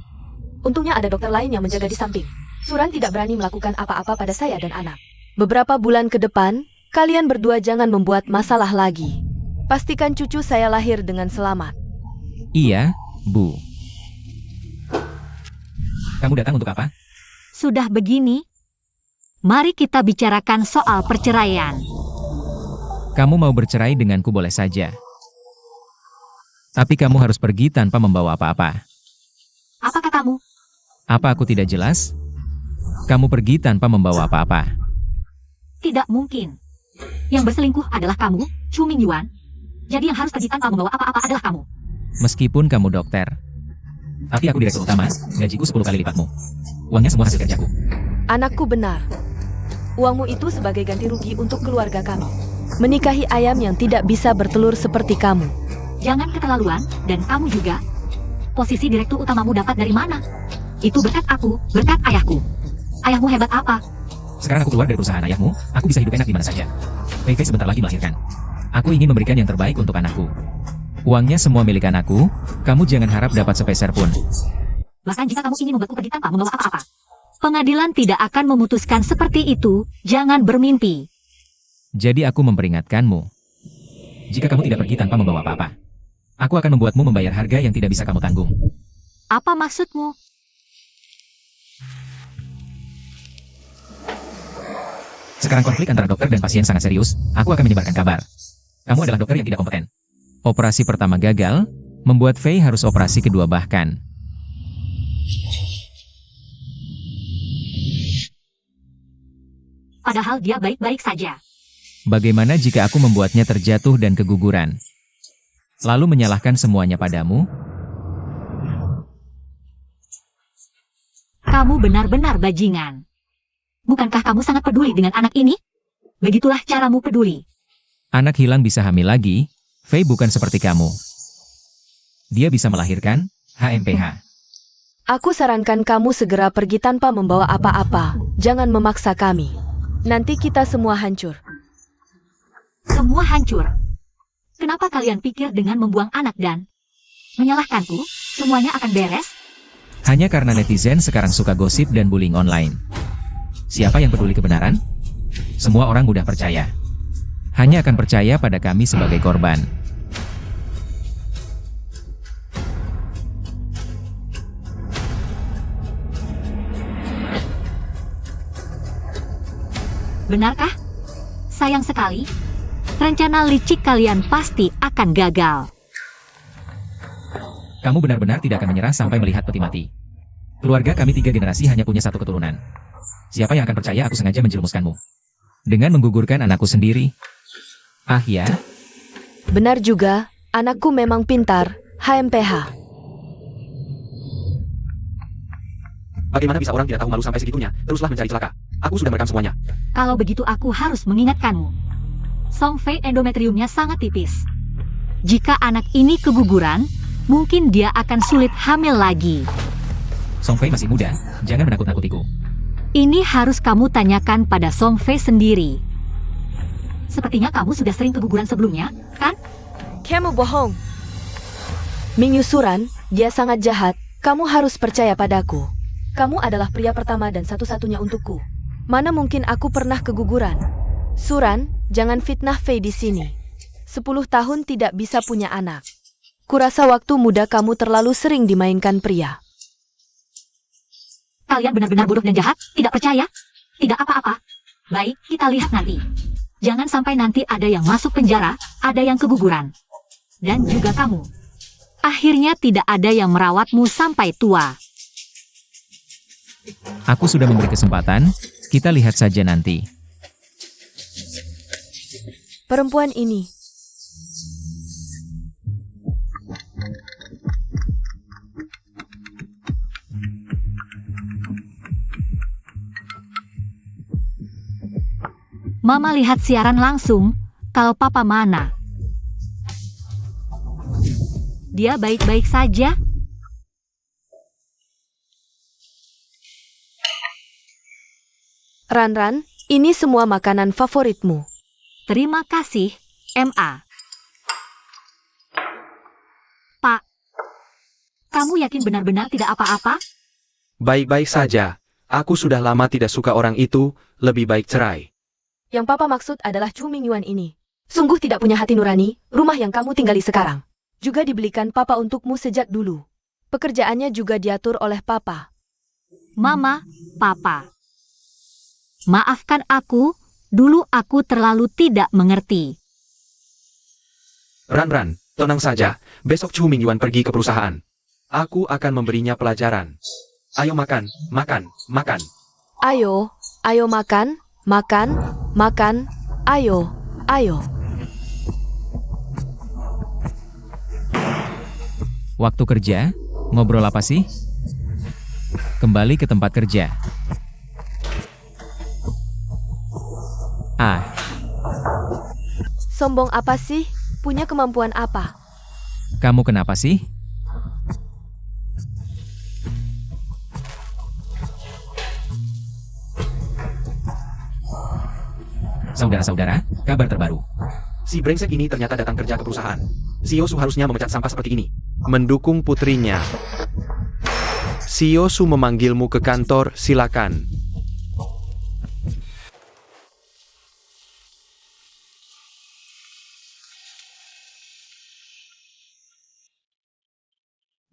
Untungnya ada dokter lain yang menjaga di samping. Suran tidak berani melakukan apa-apa pada saya dan anak. Beberapa bulan ke depan, kalian berdua jangan membuat masalah lagi. Pastikan cucu saya lahir dengan selamat. Iya, Bu. Kamu datang untuk apa? Sudah begini, mari kita bicarakan soal perceraian. Kamu mau bercerai denganku boleh saja. Tapi kamu harus pergi tanpa membawa apa-apa. Apa katamu? Apa aku tidak jelas? Kamu pergi tanpa membawa apa-apa. Tidak mungkin. Yang berselingkuh adalah kamu, Chu Mingyuan. Jadi yang harus pergi tanpa membawa apa-apa adalah kamu. Meskipun kamu dokter. Tapi aku direktur utama, gajiku 10 kali lipatmu. Uangnya semua hasil kerjaku. Anakku benar. Uangmu itu sebagai ganti rugi untuk keluarga kami. menikahi ayam yang tidak bisa bertelur seperti kamu. Jangan keterlaluan, dan kamu juga. Posisi direktur utamamu dapat dari mana? Itu berkat aku, berkat ayahku. Ayahmu hebat apa? Sekarang aku keluar dari perusahaan ayahmu, aku bisa hidup enak di mana saja. Fei Fei sebentar lagi melahirkan. Aku ingin memberikan yang terbaik untuk anakku. Uangnya semua milik anakku, kamu jangan harap dapat sepeser pun. Bahkan jika kamu ingin membuatku pergi tanpa membawa apa-apa. Pengadilan tidak akan memutuskan seperti itu, jangan bermimpi. Jadi aku memperingatkanmu. Jika kamu tidak pergi tanpa membawa apa-apa, aku akan membuatmu membayar harga yang tidak bisa kamu tanggung. Apa maksudmu? Sekarang konflik antara dokter dan pasien sangat serius, aku akan menyebarkan kabar. Kamu adalah dokter yang tidak kompeten. Operasi pertama gagal, membuat Fei harus operasi kedua bahkan. Padahal dia baik-baik saja. Bagaimana jika aku membuatnya terjatuh dan keguguran? Lalu menyalahkan semuanya padamu? Kamu benar-benar bajingan. Bukankah kamu sangat peduli dengan anak ini? Begitulah caramu peduli. Anak hilang bisa hamil lagi, Fei bukan seperti kamu. Dia bisa melahirkan, HMPH. Aku sarankan kamu segera pergi tanpa membawa apa-apa. Jangan memaksa kami. Nanti kita semua hancur. Semua hancur. Kenapa kalian pikir dengan membuang anak dan menyalahkanku, semuanya akan beres? Hanya karena netizen sekarang suka gosip dan bullying online. Siapa yang peduli kebenaran? Semua orang mudah percaya. Hanya akan percaya pada kami sebagai korban. Benarkah? Sayang sekali. Rencana licik kalian pasti akan gagal. Kamu benar-benar tidak akan menyerah sampai melihat peti mati. Keluarga kami 3 generasi hanya punya 1 keturunan. Siapa yang akan percaya aku sengaja menjerumuskanmu? Dengan menggugurkan anakku sendiri? Ah ya? Benar juga, anakku memang pintar, HMPH. Bagaimana bisa orang tidak tahu malu sampai segitunya? Teruslah mencari celaka. Aku sudah merekam semuanya. Kalau begitu aku harus mengingatkanmu. Song Fei endometriumnya sangat tipis. Jika anak ini keguguran, mungkin dia akan sulit hamil lagi. Song Fei masih muda, jangan menakut-nakutiku. Ini harus kamu tanyakan pada Song Fei sendiri. Sepertinya kamu sudah sering keguguran sebelumnya, kan? Kamu bohong. Ming Yusuran, dia sangat jahat. Kamu harus percaya padaku. Kamu adalah pria pertama dan satu-satunya untukku. Mana mungkin aku pernah keguguran? Suran, jangan fitnah Fei di sini. 10 tahun tidak bisa punya anak. Kurasa waktu muda kamu terlalu sering dimainkan pria. Kalian benar-benar bodoh dan jahat, tidak percaya? Tidak apa-apa. Baik, kita lihat nanti. Jangan sampai nanti ada yang masuk penjara, ada yang keguguran. Dan juga kamu. Akhirnya tidak ada yang merawatmu sampai tua. Aku sudah memberi kesempatan, kita lihat saja nanti. Perempuan ini. Mama lihat siaran langsung, kalau papa mana? Dia baik-baik saja? Ran-Ran, ini semua makanan favoritmu. Terima kasih, MA. Pak, kamu yakin benar-benar tidak apa-apa? Baik-baik saja. Aku sudah lama tidak suka orang itu, lebih baik cerai. Yang papa maksud adalah Chu Mingyuan ini. Sungguh tidak punya hati nurani, rumah yang kamu tinggali sekarang. Juga dibelikan papa untukmu sejak dulu. Pekerjaannya juga diatur oleh papa. Mama, papa. Maafkan aku, dulu aku terlalu tidak mengerti. Ran-Ran, tenang saja. Besok Chu Mingyuan pergi ke perusahaan. Aku akan memberinya pelajaran. Ayo makan, makan, makan. Ayo, ayo makan, makan, makan, ayo, ayo. Waktu kerja, ngobrol apa sih? Kembali ke tempat kerja. Ah, Sombong apa sih? Punya kemampuan apa? Kamu kenapa sih? Saudara-saudara, kabar terbaru. Si brengsek ini ternyata datang kerja ke perusahaan. Si Yosu harusnya memecat sampah seperti ini. Mendukung putrinya. Si Yosu memanggilmu ke kantor, silakan.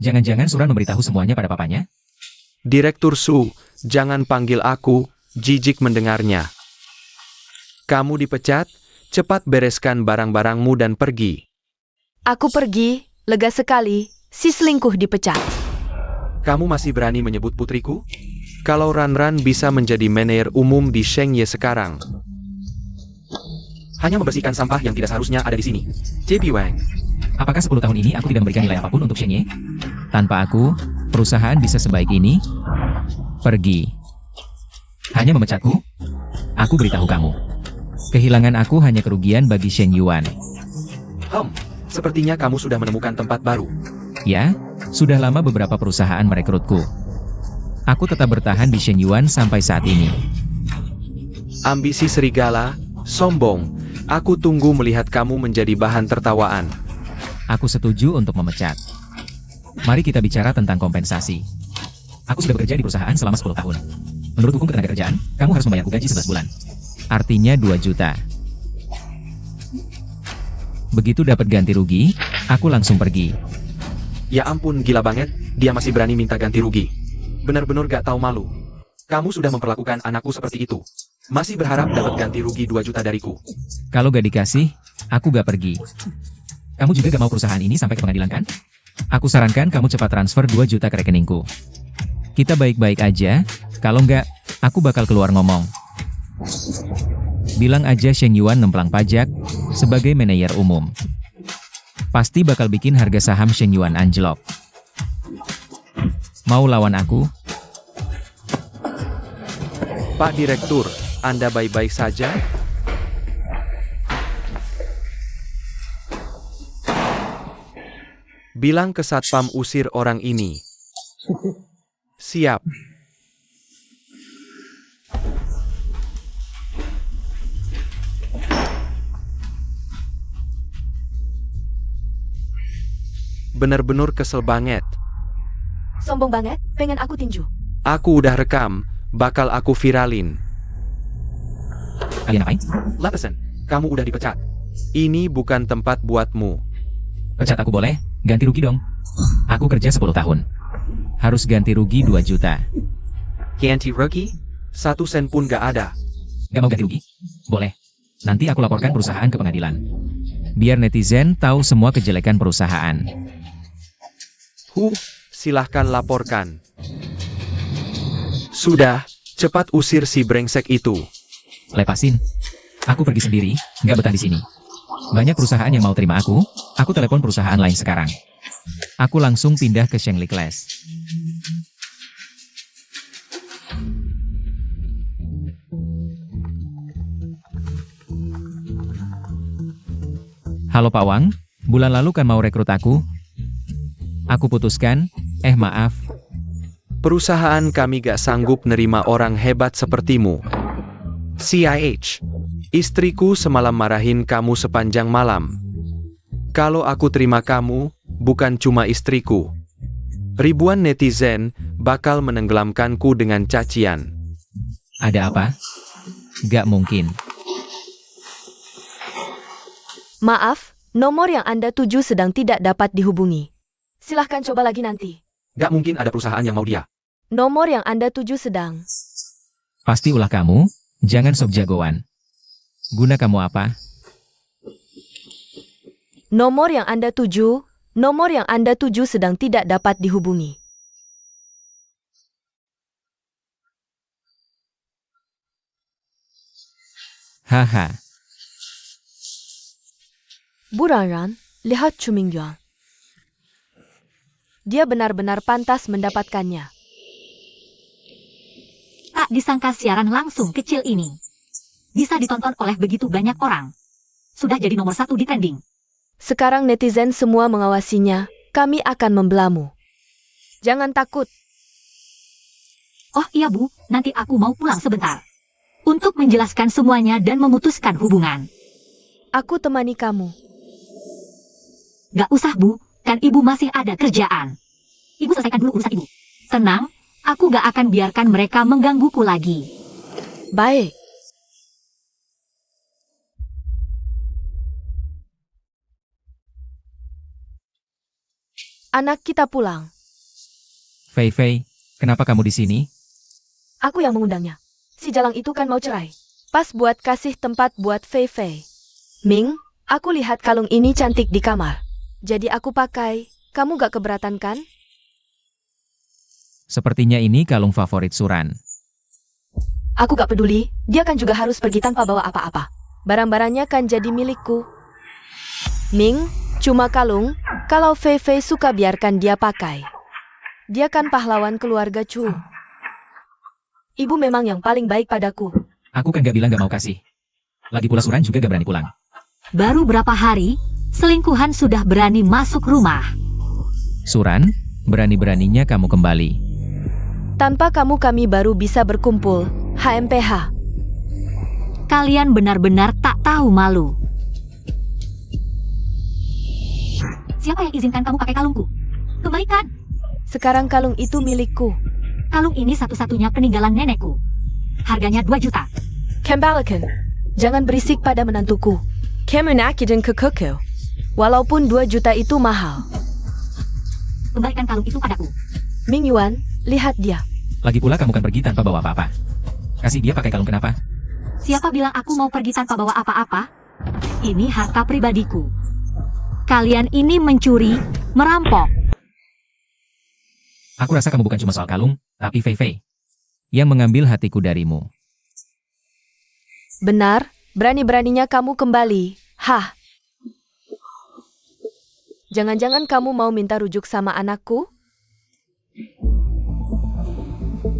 Jangan-jangan Suran memberitahu semuanya pada papanya? Direktur Su, jangan panggil aku, jijik mendengarnya. Kamu dipecat, cepat bereskan barang-barangmu dan pergi. Aku pergi, lega sekali, si selingkuh dipecat. Kamu masih berani menyebut putriku? Kalau Ran-Ran bisa menjadi manajer umum di Shengye sekarang. Hanya membersihkan sampah yang tidak seharusnya ada di sini. JP Wang. Apakah 10 tahun ini aku tidak memberikan nilai apapun untuk Shengye? Tanpa aku, perusahaan bisa sebaik ini? Pergi. Hanya memecatku? Aku beritahu kamu. Kehilangan aku hanya kerugian bagi Shen Yuan. Sepertinya kamu sudah menemukan tempat baru. Ya, sudah lama beberapa perusahaan merekrutku. Aku tetap bertahan di Shen Yuan sampai saat ini. Ambisi serigala, sombong. Aku tunggu melihat kamu menjadi bahan tertawaan. Aku setuju untuk memecat. Mari kita bicara tentang kompensasi. Aku sudah bekerja di perusahaan selama 10 tahun. Menurut hukum ketenagakerjaan, kamu harus membayarku gaji 11 bulan. Artinya 2 juta. Begitu dapat ganti rugi, aku langsung pergi. Ya ampun, gila banget, dia masih berani minta ganti rugi. Benar-benar gak tahu malu. Kamu sudah memperlakukan anakku seperti itu. Masih berharap dapat ganti rugi 2 juta dariku. Kalau gak dikasih, aku gak pergi. Kamu juga gak mau perusahaan ini sampai ke pengadilan kan? Aku sarankan kamu cepat transfer 2 juta ke rekeningku. Kita baik-baik aja, kalau enggak, aku bakal keluar ngomong. Bilang aja Sheng Yuan nemplang pajak, sebagai manajer umum. Pasti bakal bikin harga saham Sheng Yuan anjlok. Mau lawan aku? Pak Direktur, Anda baik-baik saja? Bilang ke Satpam usir orang ini. Siap. Bener-bener kesel banget. Sombong banget, pengen aku tinju. Aku udah rekam, bakal aku viralin. Kalian ngapain? Latesan, kamu udah dipecat. Ini bukan tempat buatmu. Pecat aku boleh, ganti rugi dong. Aku kerja 10 tahun. Harus ganti rugi 2 juta. Ganti rugi? 1 sen pun gak ada. Gak mau ganti rugi? Boleh. Nanti aku laporkan perusahaan ke pengadilan. Biar netizen tahu semua kejelekan perusahaan. Silahkan laporkan. Sudah, cepat usir si brengsek itu. Lepasin. Aku pergi sendiri, nggak betah di sini. Banyak perusahaan yang mau terima aku telepon perusahaan lain sekarang. Aku langsung pindah ke Shengli Class. Halo Pak Wang, bulan lalu kan mau rekrut aku? Aku putuskan, maaf. Perusahaan kami gak sanggup nerima orang hebat sepertimu. CIH. Istriku semalam marahin kamu sepanjang malam. Kalau aku terima kamu, bukan cuma istriku. Ribuan netizen bakal menenggelamkanku dengan cacian. Ada apa? Gak mungkin. Maaf, nomor yang Anda tuju sedang tidak dapat dihubungi. Silahkan coba lagi nanti. Gak mungkin ada perusahaan yang mau dia. Nomor yang Anda tuju sedang. Pasti ulah kamu, jangan sok jagoan. Guna kamu apa? Nomor yang Anda tuju sedang tidak dapat dihubungi. Haha. Bu Ranran, lihat Chu Mingyuan. Dia benar-benar pantas mendapatkannya. Tak disangka siaran langsung kecil ini bisa ditonton oleh begitu banyak orang. sudah jadi nomor 1 di trending. Sekarang netizen semua mengawasinya, kami akan membelamu. Jangan takut. Oh iya Bu, nanti aku mau pulang sebentar. Untuk menjelaskan semuanya dan memutuskan hubungan. Aku temani kamu. Gak usah Bu, kan Ibu masih ada kerjaan. Ibu selesaikan dulu urusan Ibu. Tenang, aku gak akan biarkan mereka menggangguku lagi. Baik. Anak kita pulang. Fei Fei, kenapa kamu di sini? Aku yang mengundangnya. Si Jalang itu kan mau cerai. Pas buat kasih tempat buat Fei Fei. Ming, aku lihat kalung ini cantik di kamar. Jadi aku pakai. Kamu gak keberatan kan? Sepertinya ini kalung favorit Suran. Aku gak peduli, dia kan juga harus pergi tanpa bawa apa-apa. Barang-barangnya kan jadi milikku. Ming, cuma kalung, kalau Fei Fei suka biarkan dia pakai. Dia kan pahlawan keluarga Chu. Ibu memang yang paling baik padaku. Aku kan gak bilang gak mau kasih. Lagi pula Suran juga gak berani pulang. Baru berapa hari, selingkuhan sudah berani masuk rumah. Suran, berani-beraninya kamu kembali. Tanpa kamu kami baru bisa berkumpul. HMPH. Kalian benar-benar tak tahu malu. Siapa yang izinkan kamu pakai kalungku? Kembalikan. Sekarang kalung itu milikku. Kalung ini satu-satunya peninggalan nenekku. Harganya 2 juta. Kembalikan. Jangan berisik pada menantuku. Kemenakidan kekuku. Walaupun 2 juta itu mahal. Kembalikan kalung itu padaku. Ming Yuan, lihat dia. Lagi pula kamu kan pergi tanpa bawa apa-apa. Kasih dia pakai kalung kenapa? Siapa bilang aku mau pergi tanpa bawa apa-apa? Ini harta pribadiku. Kalian ini mencuri, merampok. Aku rasa kamu bukan cuma soal kalung, tapi Fei Fei yang mengambil hatiku darimu. Benar, berani-beraninya kamu kembali. Hah? Jangan-jangan kamu mau minta rujuk sama anakku?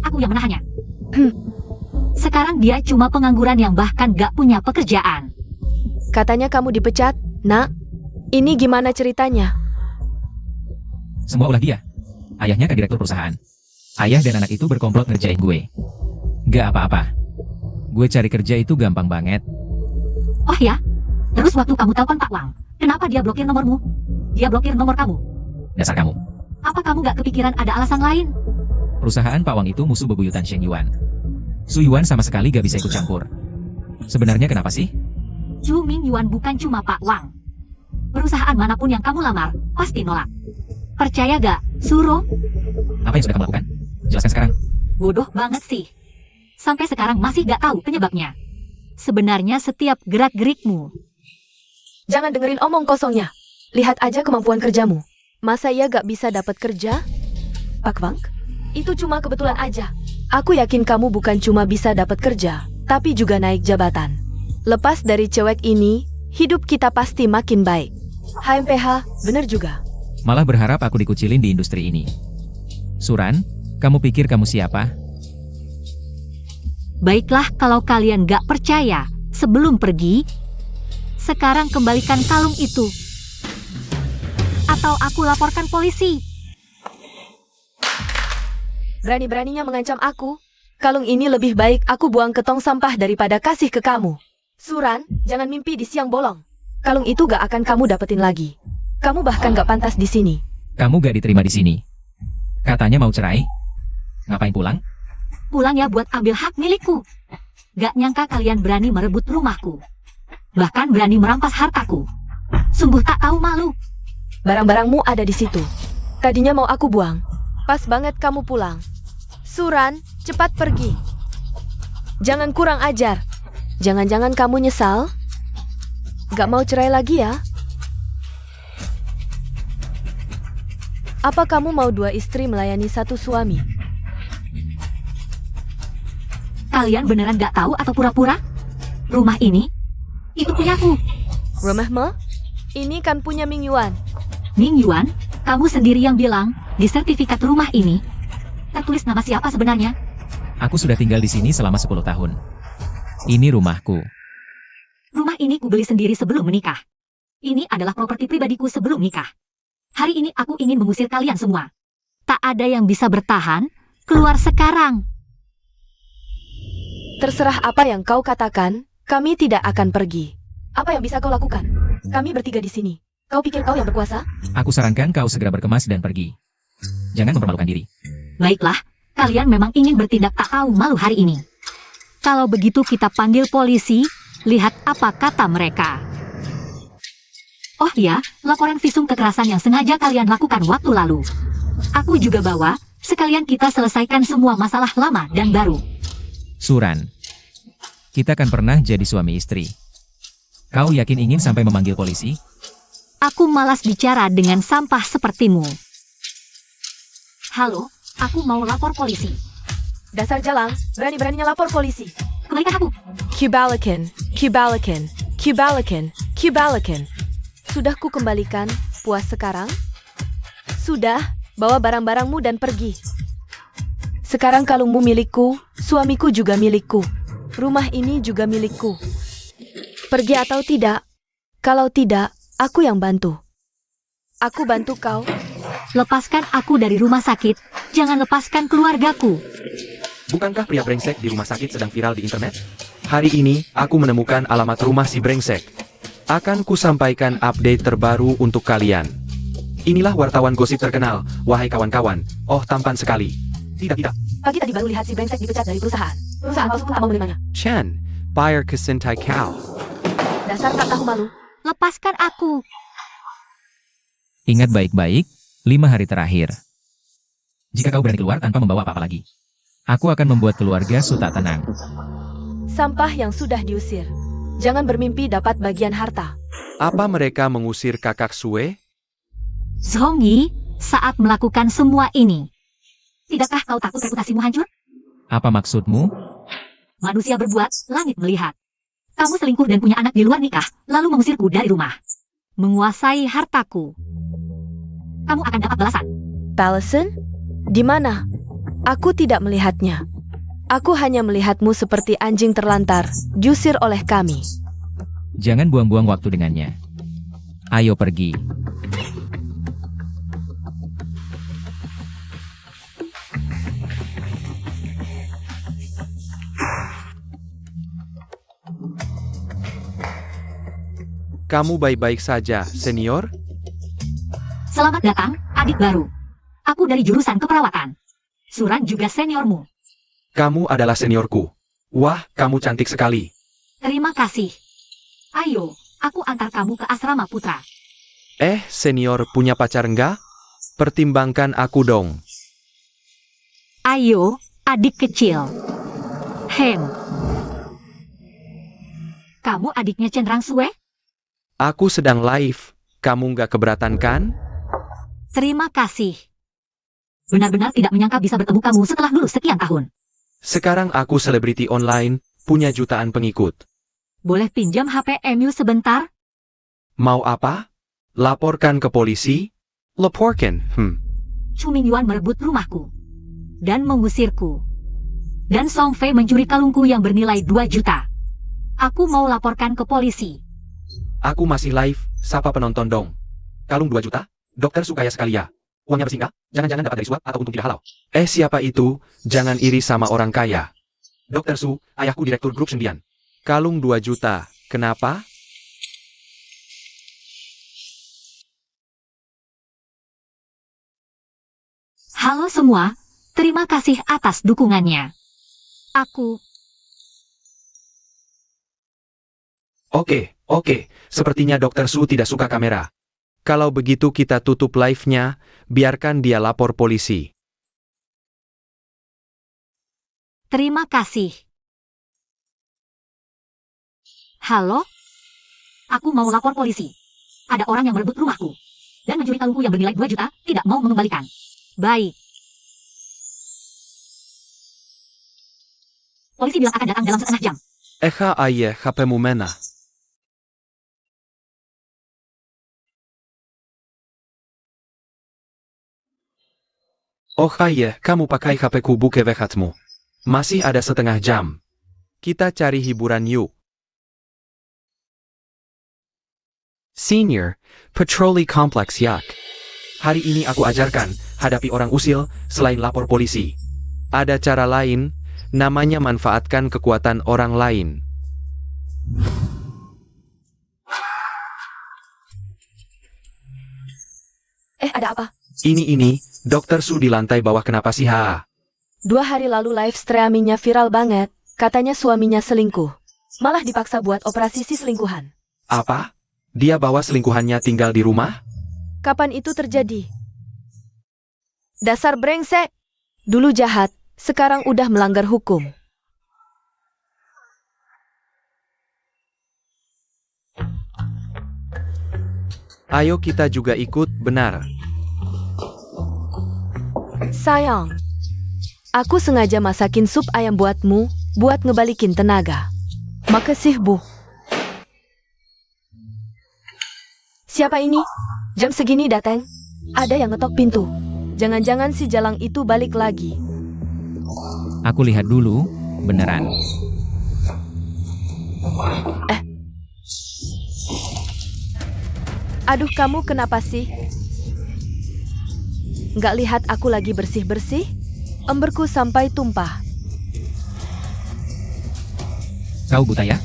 Aku yang menahannya. Sekarang dia cuma pengangguran yang bahkan gak punya pekerjaan. Katanya kamu dipecat, nak. Ini gimana ceritanya? Semua ulah dia. Ayahnya kan direktur perusahaan. Ayah dan anak itu berkomplot ngerjain gue. Gak apa-apa. Gue cari kerja itu gampang banget. Oh ya? Terus waktu kamu telepon Pak Wang, kenapa dia blokir nomormu? Dia blokir nomor kamu. Dasar kamu. Apa kamu gak kepikiran ada alasan lain? Perusahaan Pak Wang itu musuh bebuyutan Sheng Yuan. Su Yuan sama sekali gak bisa ikut campur. Sebenarnya kenapa sih? Chu Ming Yuan bukan cuma Pak Wang. Perusahaan manapun yang kamu lamar, pasti nolak. Percaya gak, Suro? Apa yang sudah kamu lakukan? Jelaskan sekarang. Bodoh banget sih. Sampai sekarang masih gak tahu penyebabnya. Sebenarnya setiap gerak-gerikmu. Jangan dengerin omong kosongnya. Lihat aja kemampuan kerjamu. Masa ia gak bisa dapat kerja? Pak Wang? Itu cuma kebetulan aja. Aku yakin kamu bukan cuma bisa dapat kerja, tapi juga naik jabatan. Lepas dari cewek ini, hidup kita pasti makin baik. HMPH, bener juga. Malah berharap aku dikucilin di industri ini. Suran, kamu pikir kamu siapa? Baiklah kalau kalian gak percaya, sebelum pergi, sekarang kembalikan kalung itu. Atau aku laporkan polisi. Berani-beraninya mengancam aku. Kalung ini lebih baik aku buang ke tong sampah daripada kasih ke kamu. Suran, jangan mimpi di siang bolong. Kalung itu gak akan kamu dapetin lagi. Kamu bahkan gak pantas di sini. Kamu gak diterima di sini. Katanya mau cerai. Ngapain pulang? Pulang ya buat ambil hak milikku. Gak nyangka kalian berani merebut rumahku. Bahkan berani merampas hartaku. Sungguh tak tahu malu. Barang-barangmu ada di situ. Tadinya mau aku buang. Pas banget kamu pulang. Suran, cepat pergi. Jangan kurang ajar. Jangan-jangan kamu nyesal? Gak mau cerai lagi ya? Apa kamu mau 2 istri melayani 1 suami? Kalian beneran gak tahu atau pura-pura? Rumah ini, itu punyaku. Rumahmu? Ini kan punya Ming Yuan. Ming Yuan, kamu sendiri yang bilang, di sertifikat rumah ini, tertulis nama siapa sebenarnya? Aku sudah tinggal di sini selama 10 tahun. Ini rumahku. Rumah ini kubeli sendiri sebelum menikah. Ini adalah properti pribadiku sebelum nikah. Hari ini aku ingin mengusir kalian semua. Tak ada yang bisa bertahan, keluar sekarang. Terserah apa yang kau katakan, kami tidak akan pergi. Apa yang bisa kau lakukan? Kami bertiga di sini. Kau pikir kau yang berkuasa? Aku sarankan kau segera berkemas dan pergi. Jangan mempermalukan diri. Baiklah, kalian memang ingin bertindak tak tahu malu hari ini. Kalau begitu kita panggil polisi, lihat apa kata mereka. Oh ya, laporan visum kekerasan yang sengaja kalian lakukan waktu lalu. Aku juga bawa, sekalian kita selesaikan semua masalah lama dan baru. Suran. Kita kan pernah jadi suami istri. Kau yakin ingin sampai memanggil polisi? Aku malas bicara dengan sampah sepertimu. Halo, aku mau lapor polisi. Dasar jalang, berani-beraninya lapor polisi. Kembalikan aku. Kibalakan, kibalakan, kibalakan, kibalakan. Sudah ku kembalikan, puas sekarang? Sudah, bawa barang-barangmu dan pergi. Sekarang kalungmu milikku, suamiku juga milikku. Rumah ini juga milikku. Pergi atau tidak? Kalau tidak, aku yang bantu. Aku bantu kau. Lepaskan aku dari rumah sakit, jangan lepaskan keluargaku. Bukankah pria brengsek di rumah sakit sedang viral di internet? Hari ini, aku menemukan alamat rumah si brengsek. Akan kusampaikan update terbaru untuk kalian. Inilah wartawan gosip terkenal, wahai kawan-kawan. Oh, tampan sekali. Tidak. Pagi tadi baru lihat si brengsek dipecat dari perusahaan. Perusahaan palsu pun tak mau menerimanya. Chen, buyer kesintai kau. Dasar tak tahu malu. Lepaskan aku. Ingat baik-baik, 5 hari terakhir. Jika kau berani keluar tanpa membawa apa-apa lagi, aku akan membuat keluarga Su tak tenang. Sampah yang sudah diusir. Jangan bermimpi dapat bagian harta. Apa mereka mengusir kakak Sue? Zhongyi, saat melakukan semua ini, tidakkah kau takut reputasimu hancur? Apa maksudmu? Manusia berbuat, langit melihat. Kamu selingkuh dan punya anak di luar nikah, lalu mengusirku dari rumah. Menguasai hartaku. Kamu akan dapat balasan. Balasan? Di mana? Aku tidak melihatnya. Aku hanya melihatmu seperti anjing terlantar, diusir oleh kami. Jangan buang-buang waktu dengannya. Ayo pergi. Kamu baik-baik saja, senior? Selamat datang, adik baru. Aku dari jurusan keperawatan. Suran juga seniormu. Kamu adalah seniorku. Wah, kamu cantik sekali. Terima kasih. Ayo, aku antar kamu ke asrama putra. Senior punya pacar enggak? Pertimbangkan aku dong. Ayo, adik kecil. Kamu adiknya Cendrang Sue? Aku sedang live. Kamu nggak keberatan kan? Terima kasih. Benar-benar tidak menyangka bisa bertemu kamu setelah lulus sekian tahun. Sekarang aku selebriti online, punya jutaan pengikut. Boleh pinjam HP MU sebentar? Mau apa? Laporkan ke polisi? Laporkan, Chu Mingyuan merebut rumahku. Dan mengusirku. Dan Song Fei mencuri kalungku yang bernilai 2 juta. Aku mau laporkan ke polisi. Aku masih live, sapa penonton dong. Kalung 2 juta? Dokter Su kaya sekali ya. Uangnya bersih nggak? Jangan-jangan dapat dari suap atau untung tidak halal. Siapa itu? Jangan iri sama orang kaya. Dokter Su, ayahku direktur grup Sendian. Kalung 2 juta. Kenapa? Halo semua, terima kasih atas dukungannya. Aku Oke. Sepertinya Dokter Su tidak suka kamera. Kalau begitu kita tutup live-nya, biarkan dia lapor polisi. terima kasih. Halo? Aku mau lapor polisi. Ada orang yang merebut rumahku. Dan mencuri kalungku yang bernilai 2 juta, tidak mau mengembalikan. Baik. Polisi bilang akan datang dalam setengah jam. Ayah, HP-mu mana? Kamu pakai HP-ku buke vehatmu. Masih ada setengah jam. Kita cari hiburan yuk. Senior, patroli kompleks yak. Hari ini aku ajarkan, hadapi orang usil, selain lapor polisi. Ada cara lain, namanya manfaatkan kekuatan orang lain. Ada apa? Ini, Dokter Su di lantai bawah kenapa sih ha? 2 hari lalu live streamingnya viral banget. Katanya suaminya selingkuh. Malah dipaksa buat operasi si selingkuhan. Apa? Dia bawa selingkuhannya tinggal di rumah? Kapan itu terjadi? Dasar brengsek. Dulu jahat, sekarang udah melanggar hukum. Ayo kita juga ikut, benar. Sayang, aku sengaja masakin sup ayam buatmu, buat ngebalikin tenaga. Makasih, Bu. Siapa ini? Jam segini datang? Ada yang ngetok pintu. Jangan-jangan si Jalang itu balik lagi. Aku lihat dulu, beneran. Aduh, kamu kenapa sih? Nggak lihat aku lagi bersih-bersih? Emberku sampai tumpah. Kau buta ya?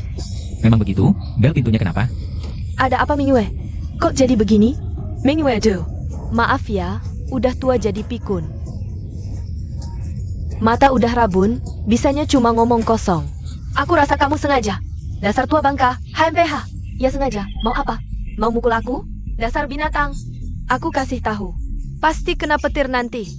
Memang begitu? Bel pintunya kenapa? Ada apa, Mingyue? Kok jadi begini? Mingyue, do. Maaf ya, udah tua jadi pikun. Mata udah rabun, bisanya cuma ngomong kosong. Aku rasa kamu sengaja. Dasar tua bangka, HMPH. Ya sengaja, mau apa? Mau mukul aku? Dasar binatang. Aku kasih tahu. Pasti kena petir nanti.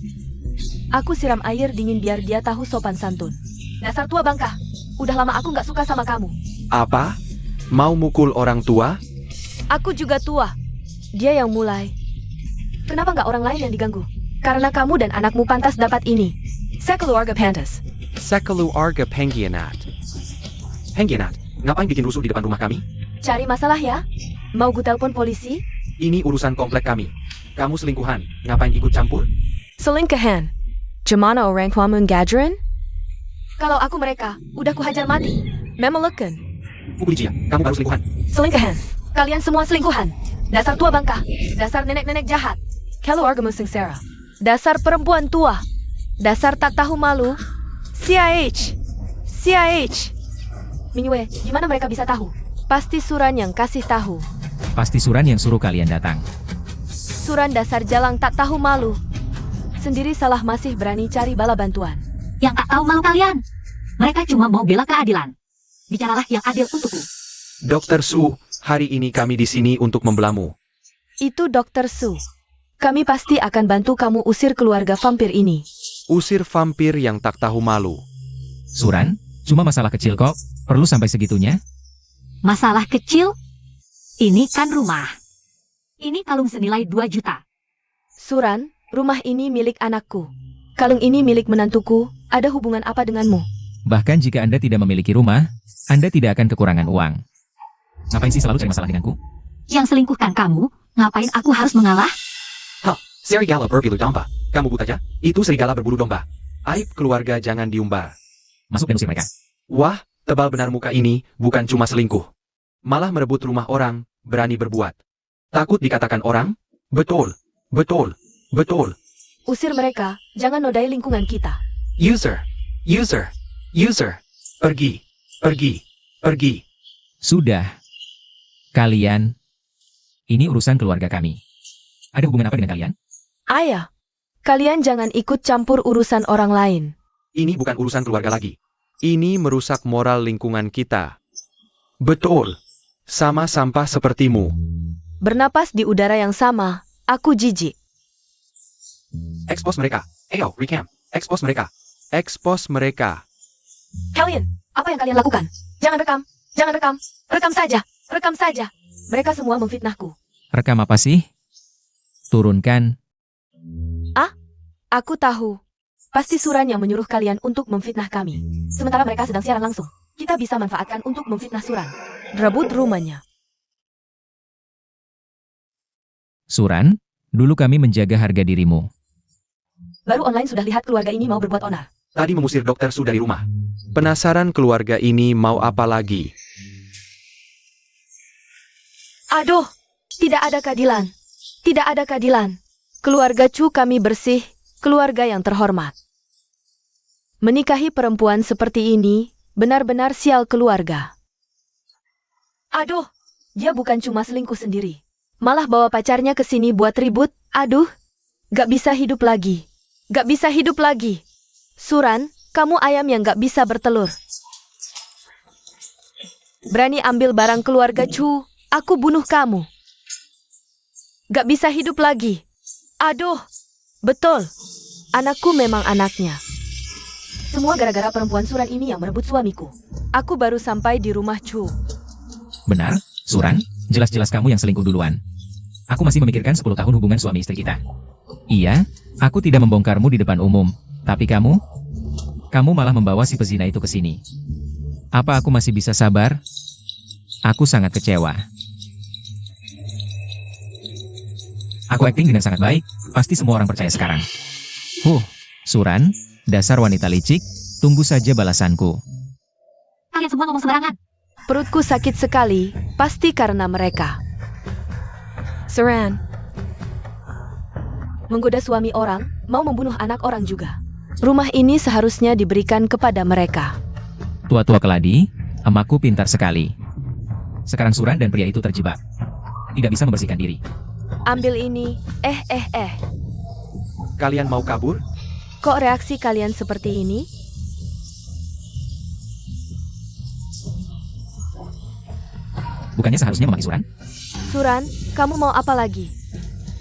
Aku siram air dingin biar dia tahu sopan santun. Dasar tua bangka. Udah lama aku nggak suka sama kamu. Apa? Mau mukul orang tua? Aku juga tua. Dia yang mulai. Kenapa nggak orang lain yang diganggu? Karena kamu dan anakmu pantas dapat ini. Sekeluarga pantas. Sekeluarga pengkhianat. Pengkhianat? Ngapain bikin rusuh di depan rumah kami? Cari masalah ya? Mau gue telepon polisi? Ini urusan komplek kami. Kamu selingkuhan, ngapain ikut campur? Selingkuhan. Gimana orang kamu gadgeran? Kalau aku mereka, udah kuhajar mati. Memeleken. Pukul Cia, kamu baru selingkuhan. Selingkuhan. Kalian semua selingkuhan. Dasar tua bangka. Dasar nenek-nenek jahat. Keluarga sengsara. Dasar perempuan tua. Dasar tak tahu malu. CIH. CIH. Mingyue, gimana mereka bisa tahu? Pasti Suran yang kasih tahu. Pasti Suran yang suruh kalian datang. Suran dasar jalang tak tahu malu. Sendiri salah masih berani cari bala bantuan. Yang tak tahu malu kalian. Mereka cuma mau bela keadilan. Bicaralah yang adil untukku. Dokter Su, hari ini kami di sini untuk membelamu. Itu Dokter Su. Kami pasti akan bantu kamu usir keluarga vampir ini. Usir vampir yang tak tahu malu. Suran, cuma masalah kecil kok. Perlu sampai segitunya? Masalah kecil? Ini kan rumah. Ini kalung senilai 2 juta. Suran, rumah ini milik anakku. Kalung ini milik menantuku. Ada hubungan apa denganmu? Bahkan jika Anda tidak memiliki rumah, Anda tidak akan kekurangan uang. Ngapain sih selalu cari masalah denganku? Yang selingkuhkan kamu, ngapain aku harus mengalah? Hah, serigala berbulu domba. Kamu buta ya? Itu serigala berbulu domba. Aib keluarga jangan diumbar. Masuk dan usir mereka. Wah, tebal benar muka ini, bukan cuma selingkuh. Malah merebut rumah orang, berani berbuat. Takut dikatakan orang? Betul, betul, betul. Usir mereka, jangan nodai lingkungan kita. User, user, user. Pergi, pergi, pergi. Sudah. Kalian, ini urusan keluarga kami. Ada hubungan apa dengan kalian? Ayah, kalian jangan ikut campur urusan orang lain. Ini bukan urusan keluarga lagi. Ini merusak moral lingkungan kita. Betul. Sama sampah sepertimu. Bernapas di udara yang sama, aku jijik. Expose mereka. Ayo, recam. Expose mereka. Expose mereka. Kalian, apa yang kalian lakukan? Jangan rekam, jangan rekam. Rekam saja, rekam saja. Mereka semua memfitnahku. Rekam apa sih? Turunkan. Aku tahu. Pasti Suran yang menyuruh kalian untuk memfitnah kami. Sementara mereka sedang siaran langsung. Kita bisa manfaatkan untuk memfitnah Suran. Rebut rumahnya. Suran, dulu kami menjaga harga dirimu. Baru online sudah lihat keluarga ini mau berbuat onar. Tadi mengusir Dokter Su dari rumah. Penasaran keluarga ini mau apa lagi? Aduh, Tidak ada keadilan. Tidak ada keadilan. Keluarga Chu kami bersih, keluarga yang terhormat. Menikahi perempuan seperti ini, benar-benar sial keluarga. Aduh, dia bukan cuma selingkuh sendiri. Malah bawa pacarnya ke sini buat ribut. Aduh, gak bisa hidup lagi. Gak bisa hidup lagi. Suran, kamu ayam yang gak bisa bertelur. Berani ambil barang keluarga Chu, aku bunuh kamu. Gak bisa hidup lagi. Aduh, betul. Anakku memang anaknya. Semua gara-gara perempuan Suran ini yang merebut suamiku. Aku baru sampai di rumah Chu. Benar, Suran, jelas-jelas kamu yang selingkuh duluan. Aku masih memikirkan 10 tahun hubungan suami istri kita. Iya, aku tidak membongkarmu di depan umum. Tapi kamu malah membawa si pezina itu ke sini. Apa aku masih bisa sabar? Aku sangat kecewa. Aku akting dengan sangat baik, pasti semua orang percaya sekarang. Suran, dasar wanita licik, tunggu saja balasanku. Kalian semua ngomong sembarangan. Perutku sakit sekali, pasti karena mereka. Suran. Menggoda suami orang, mau membunuh anak orang juga. Rumah ini seharusnya diberikan kepada mereka. Tua-tua keladi, emakku pintar sekali. Sekarang Suran dan pria itu terjebak. Tidak bisa membersihkan diri. Ambil ini, Kalian mau kabur? Kok reaksi kalian seperti ini? Bukannya seharusnya memaki Suran? Suran, kamu mau apa lagi?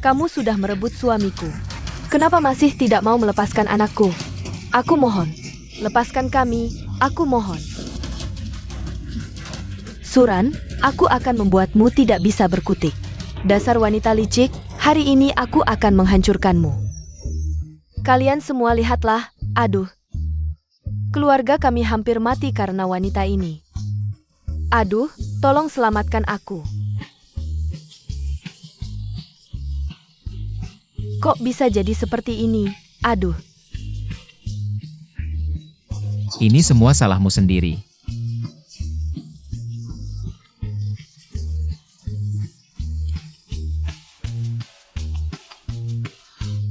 Kamu sudah merebut suamiku. Kenapa masih tidak mau melepaskan anakku? Aku mohon, lepaskan kami, aku mohon. Suran, aku akan membuatmu tidak bisa berkutik. Dasar wanita licik, hari ini aku akan menghancurkanmu. Kalian semua lihatlah, aduh. Keluarga kami hampir mati karena wanita ini. Aduh, tolong selamatkan aku. Kok bisa jadi seperti ini? Aduh. Ini semua salahmu sendiri.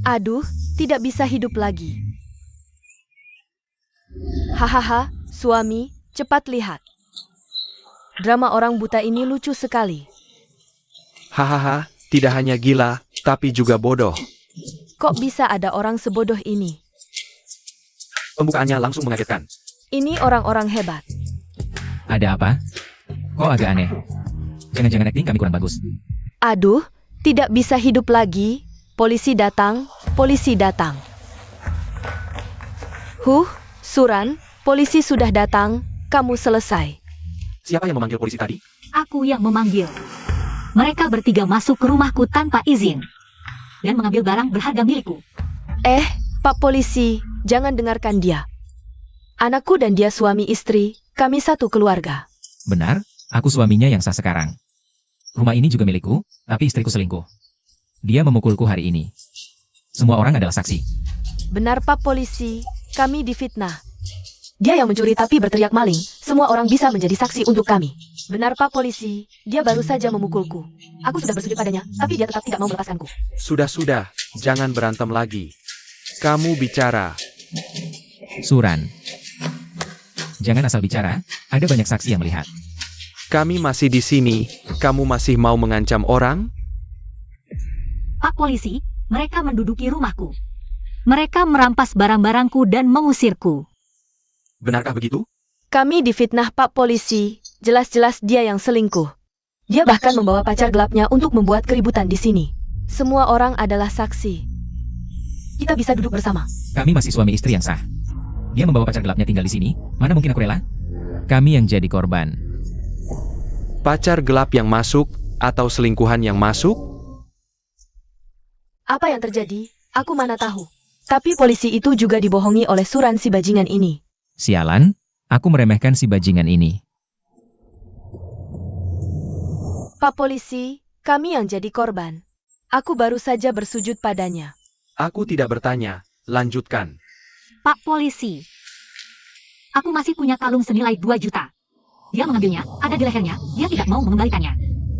Aduh, tidak bisa hidup lagi. Hahaha, suami, cepat lihat. Drama orang buta ini lucu sekali. Hahaha, tidak hanya gila, tapi juga bodoh. Kok bisa ada orang sebodoh ini? Pembukaannya langsung mengagetkan. Ini orang-orang hebat. Ada apa? Kok agak aneh? Jangan-jangan acting kami kurang bagus. Aduh, tidak bisa hidup lagi. Polisi datang, polisi datang. Suran, polisi sudah datang, kamu selesai. Siapa yang memanggil polisi tadi? Aku yang memanggil. Mereka bertiga masuk ke rumahku tanpa izin dan mengambil barang berharga milikku. Pak polisi, jangan dengarkan dia. Anakku dan dia suami istri, kami satu keluarga. Benar, aku suaminya yang sah sekarang. Rumah ini juga milikku, tapi istriku selingkuh. Dia memukulku hari ini. Semua orang adalah saksi. Benar Pak polisi, kami difitnah. Dia yang mencuri tapi berteriak maling, semua orang bisa menjadi saksi untuk kami. Benar Pak polisi, dia baru saja memukulku. Aku sudah bersujud padanya, tapi dia tetap tidak mau melepaskanku. Sudah, jangan berantem lagi. Kamu bicara. Suran. Jangan asal bicara, ada banyak saksi yang melihat. Kami masih di sini, kamu masih mau mengancam orang? Pak polisi, mereka menduduki rumahku. Mereka merampas barang-barangku dan mengusirku. Benarkah begitu? Kami difitnah Pak polisi, jelas-jelas dia yang selingkuh. Dia bahkan membawa pacar gelapnya untuk membuat keributan di sini. Semua orang adalah saksi. Kita bisa duduk bersama. Kami masih suami istri yang sah. Dia membawa pacar gelapnya tinggal di sini, mana mungkin aku rela? Kami yang jadi korban. Pacar gelap yang masuk, atau selingkuhan yang masuk? Apa yang terjadi? Aku mana tahu. Tapi polisi itu juga dibohongi oleh Suran si bajingan ini. Sialan, aku meremehkan si bajingan ini. Pak polisi, kami yang jadi korban. Aku baru saja bersujud padanya. Aku tidak bertanya, lanjutkan. Pak polisi, aku masih punya kalung senilai 2 juta. Dia mengambilnya, ada di lehernya, dia tidak mau mengembalikannya.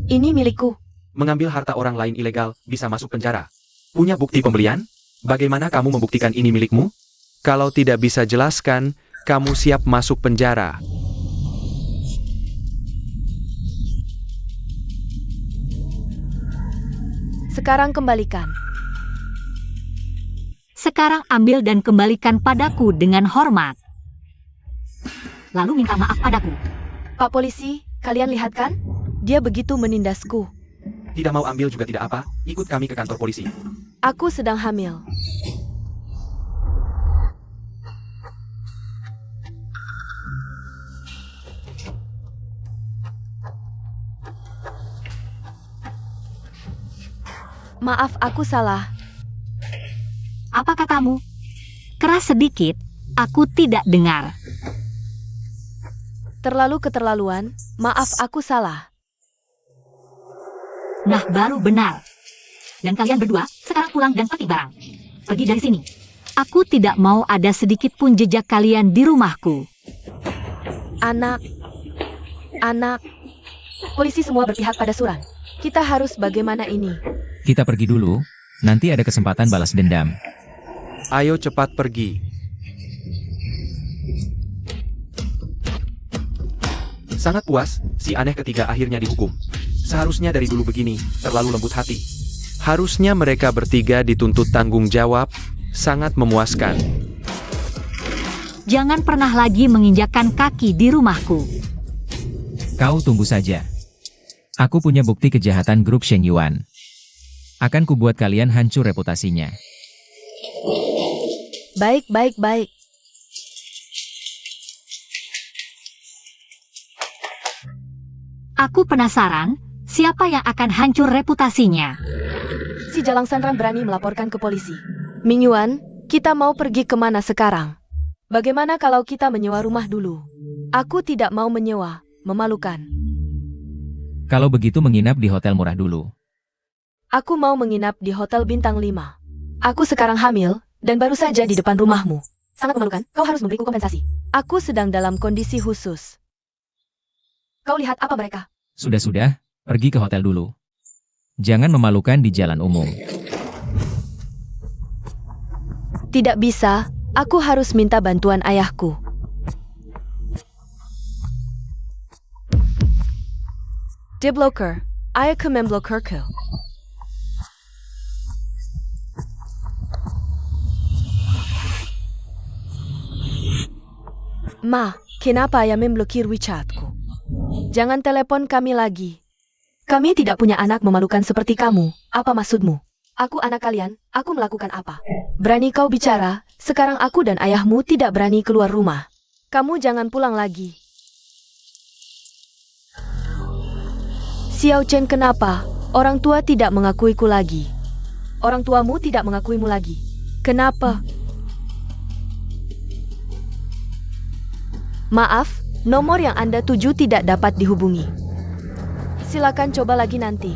Ini milikku. Mengambil harta orang lain ilegal bisa masuk penjara. Punya bukti pembelian? Bagaimana kamu membuktikan ini milikmu? Kalau tidak bisa jelaskan, kamu siap masuk penjara. Sekarang kembalikan. Sekarang ambil dan kembalikan padaku dengan hormat. Lalu minta maaf padaku. Pak polisi, kalian lihat kan? Dia begitu menindasku. Tidak mau ambil juga tidak apa, ikut kami ke kantor polisi. Aku sedang hamil. Maaf, aku salah. Apa katamu? Keras sedikit, aku tidak dengar. Terlalu keterlaluan. Maaf, aku salah. Nah, baru benar. Dan kalian berdua sekarang pulang dan pakai barang. Pergi dari sini. Aku tidak mau ada sedikit pun jejak kalian di rumahku. Anak. Polisi semua berpihak pada Suran. Kita harus bagaimana ini? Kita pergi dulu, nanti ada kesempatan balas dendam. Ayo cepat pergi. Sangat puas, si aneh ketiga akhirnya dihukum. Seharusnya dari dulu begini, terlalu lembut hati. Harusnya mereka bertiga dituntut tanggung jawab, sangat memuaskan. Jangan pernah lagi menginjakkan kaki di rumahku. Kau tunggu saja. Aku punya bukti kejahatan grup Shen Yuan. Akan kubuat kalian hancur reputasinya. Baik. Aku penasaran, siapa yang akan hancur reputasinya? Si Jalang Sanran berani melaporkan ke polisi. Ming Yuan, kita mau pergi kemana sekarang? Bagaimana kalau kita menyewa rumah dulu? Aku tidak mau menyewa, memalukan. Kalau begitu menginap di hotel murah dulu. Aku mau menginap di hotel bintang 5. Aku sekarang hamil, dan baru saja di depan rumahmu. Sangat memalukan, kau harus memberiku kompensasi. Aku sedang dalam kondisi khusus. Kau lihat apa mereka? Sudah, pergi ke hotel dulu. Jangan memalukan di jalan umum. Tidak bisa, aku harus minta bantuan ayahku. Dibloker, ayahku memblokerku. Ma, kenapa ayah memblokir WeChatku? Jangan telepon kami lagi. Kami tidak punya anak memalukan seperti kamu. Apa maksudmu? Aku anak kalian, aku melakukan apa? Berani kau bicara, sekarang aku dan ayahmu tidak berani keluar rumah. Kamu jangan pulang lagi. Xiao Chen, kenapa? Orang tua tidak mengakuiku lagi. Orang tuamu tidak mengakuimu lagi. Kenapa? Maaf, nomor yang Anda tuju tidak dapat dihubungi. Silakan coba lagi nanti.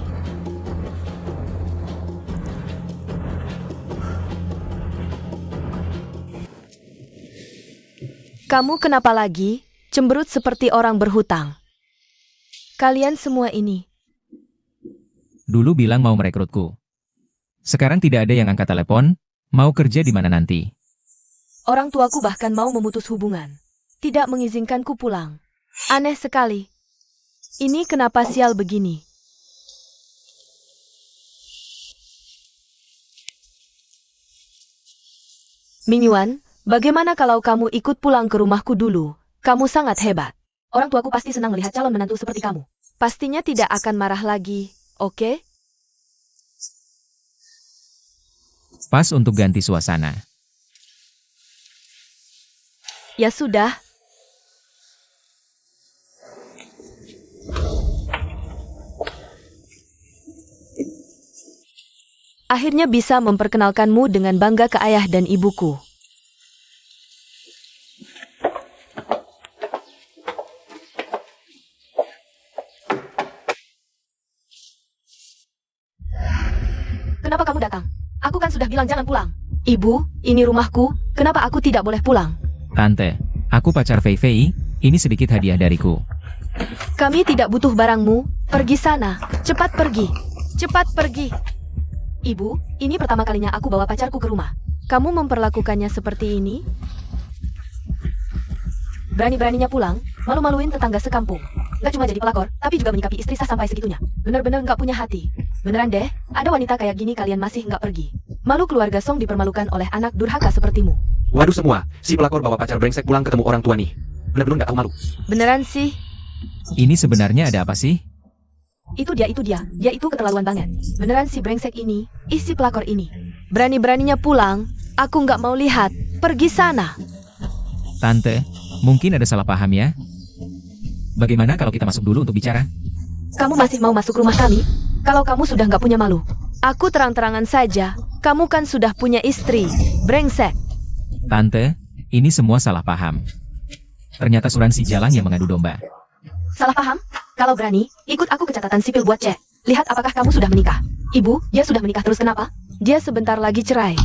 Kamu kenapa lagi? Cemberut seperti orang berhutang. Kalian semua ini. Dulu bilang mau merekrutku. Sekarang tidak ada yang angkat telepon, mau kerja di mana nanti. Orang tuaku bahkan mau memutus hubungan. Tidak mengizinkanku pulang. Aneh sekali. Ini kenapa sial begini? Ming Yuan, bagaimana kalau kamu ikut pulang ke rumahku dulu? Kamu sangat hebat. Orang tuaku pasti senang melihat calon menantu seperti kamu. Pastinya tidak akan marah lagi, oke? Pas untuk ganti suasana. Ya sudah. Akhirnya bisa memperkenalkanmu dengan bangga ke ayah dan ibuku. Kenapa kamu datang? Aku kan sudah bilang jangan pulang. Ibu, ini rumahku, kenapa aku tidak boleh pulang? Tante, aku pacar Fei Fei, ini sedikit hadiah dariku. Kami tidak butuh barangmu, pergi sana, cepat pergi. cepat pergi. Ibu, ini pertama kalinya aku bawa pacarku ke rumah. Kamu memperlakukannya seperti ini? Berani-beraninya pulang, malu-maluin tetangga sekampung. Gak cuma jadi pelakor, tapi juga menyikapi istri sah sampai segitunya. Bener-bener gak punya hati. Beneran deh, ada wanita kayak gini kalian masih gak pergi. Malu keluarga Song dipermalukan oleh anak durhaka sepertimu. Waduh semua, si pelakor bawa pacar brengsek pulang ketemu orang tua nih. Bener-bener gak tahu malu. Beneran sih? Ini sebenarnya ada apa sih? Itu dia. Dia itu keterlaluan banget. Beneran si brengsek ini, isi pelakor ini. Berani-beraninya pulang, aku nggak mau lihat. Pergi sana. Tante, mungkin ada salah paham ya? Bagaimana kalau kita masuk dulu untuk bicara? Kamu masih mau masuk rumah kami? Kalau kamu sudah nggak punya malu. Aku terang-terangan saja, kamu kan sudah punya istri. Brengsek. Tante, ini semua salah paham. Ternyata Suran si Jalang yang mengadu domba. Salah paham? Kalau berani, ikut aku ke catatan sipil buat cek. Lihat apakah kamu sudah menikah. Ibu, dia sudah menikah terus kenapa? Dia sebentar lagi cerai.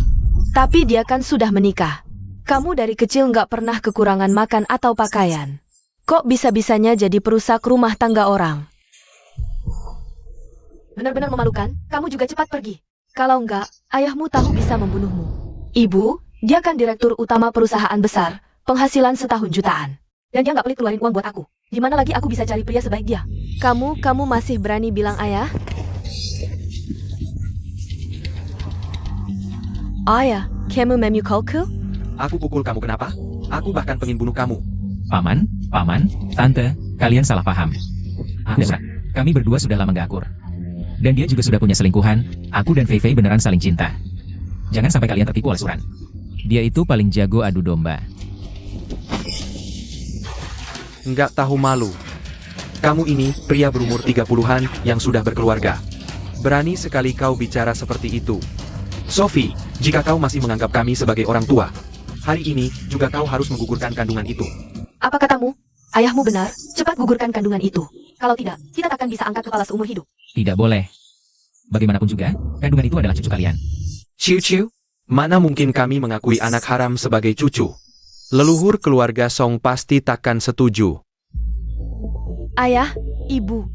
Tapi dia kan sudah menikah. Kamu dari kecil nggak pernah kekurangan makan atau pakaian. Kok bisa-bisanya jadi perusak rumah tangga orang? Benar-benar memalukan, kamu juga cepat pergi. Kalau enggak, ayahmu tahu bisa membunuhmu. Ibu, dia kan direktur utama perusahaan besar, penghasilan setahun jutaan. Dan dia nggak pelit keluarin uang buat aku. Gimana lagi aku bisa cari pria sebaik dia? Kamu masih berani bilang ayah? Ayah, kamu memukulku? Aku pukul kamu kenapa? Aku bahkan pengen bunuh kamu. Paman, Tante, kalian salah paham. Kami berdua sudah lama gak akur. Dan dia juga sudah punya selingkuhan, aku dan Fei Fei beneran saling cinta. Jangan sampai kalian tertipu oleh Suran. Dia itu paling jago adu domba. Nggak tahu malu. Kamu ini, pria berumur 30-an yang sudah berkeluarga. Berani sekali kau bicara seperti itu. Sophie, jika kau masih menganggap kami sebagai orang tua, hari ini juga kau harus menggugurkan kandungan itu. Apa katamu? Ayahmu benar, cepat gugurkan kandungan itu. Kalau tidak, kita takkan bisa angkat kepala seumur hidup. Tidak boleh. Bagaimanapun juga, kandungan itu adalah cucu kalian. Ciu-ciu, mana mungkin kami mengakui anak haram sebagai cucu? Leluhur keluarga Song pasti takkan setuju. Ayah, ibu.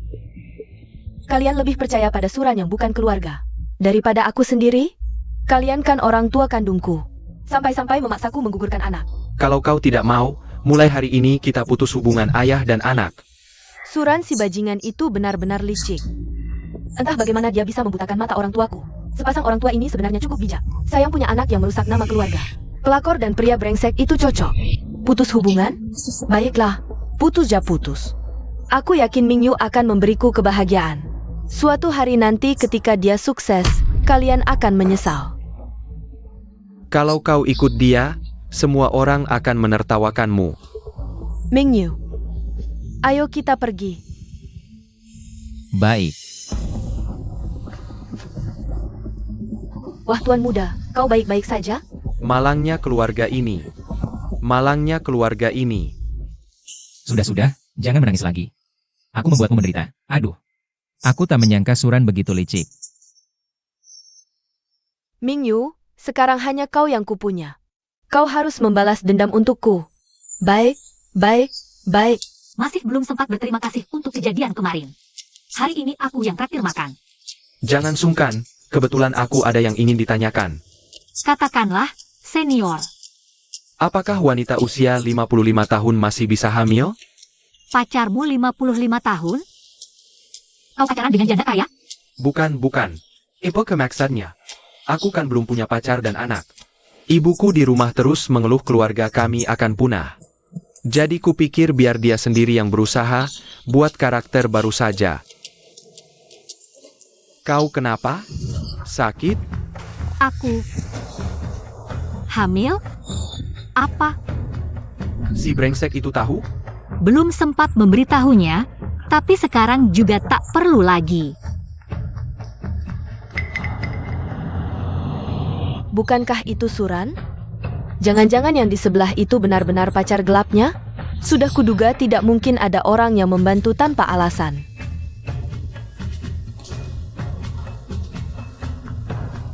Kalian lebih percaya pada Suran yang bukan keluarga. Daripada aku sendiri? Kalian kan orang tua kandungku. Sampai-sampai memaksaku menggugurkan anak. Kalau kau tidak mau, mulai hari ini kita putus hubungan ayah dan anak. Suran si bajingan itu benar-benar licik. Entah bagaimana dia bisa membutakan mata orang tuaku. Sepasang orang tua ini sebenarnya cukup bijak. Sayang punya anak yang merusak nama keluarga. Pelakor dan pria brengsek itu cocok. Putus hubungan? Baiklah, putus ya putus. Aku yakin Ming Yu akan memberiku kebahagiaan. Suatu hari nanti ketika dia sukses, kalian akan menyesal. Kalau kau ikut dia, semua orang akan menertawakanmu. Ming Yu, ayo kita pergi. Baik. Wah tuan muda, kau baik-baik saja? Malangnya keluarga ini. Malangnya keluarga ini. Sudah, jangan menangis lagi. Aku membuatmu menderita. Aduh. Aku tak menyangka Suran begitu licik. Ming Yu, sekarang hanya kau yang kupunya. Kau harus membalas dendam untukku. Baik. Masih belum sempat berterima kasih untuk kejadian kemarin. Hari ini aku yang traktir makan. Jangan sungkan, kebetulan aku ada yang ingin ditanyakan. Katakanlah, senior. Apakah wanita usia 55 tahun masih bisa hamil? Pacarmu 55 tahun? Kau pacaran dengan janda kaya? Bukan. Itu maksudnya. Aku kan belum punya pacar dan anak. Ibuku di rumah terus mengeluh keluarga kami akan punah. Jadi kupikir biar dia sendiri yang berusaha, buat karakter baru saja. Kau kenapa? Sakit? Aku hamil? Apa? Si brengsek itu tahu? Belum sempat memberitahunya, tapi sekarang juga tak perlu lagi. Bukankah itu Suran? Jangan-jangan yang di sebelah itu benar-benar pacar gelapnya? Sudah kuduga tidak mungkin ada orang yang membantu tanpa alasan.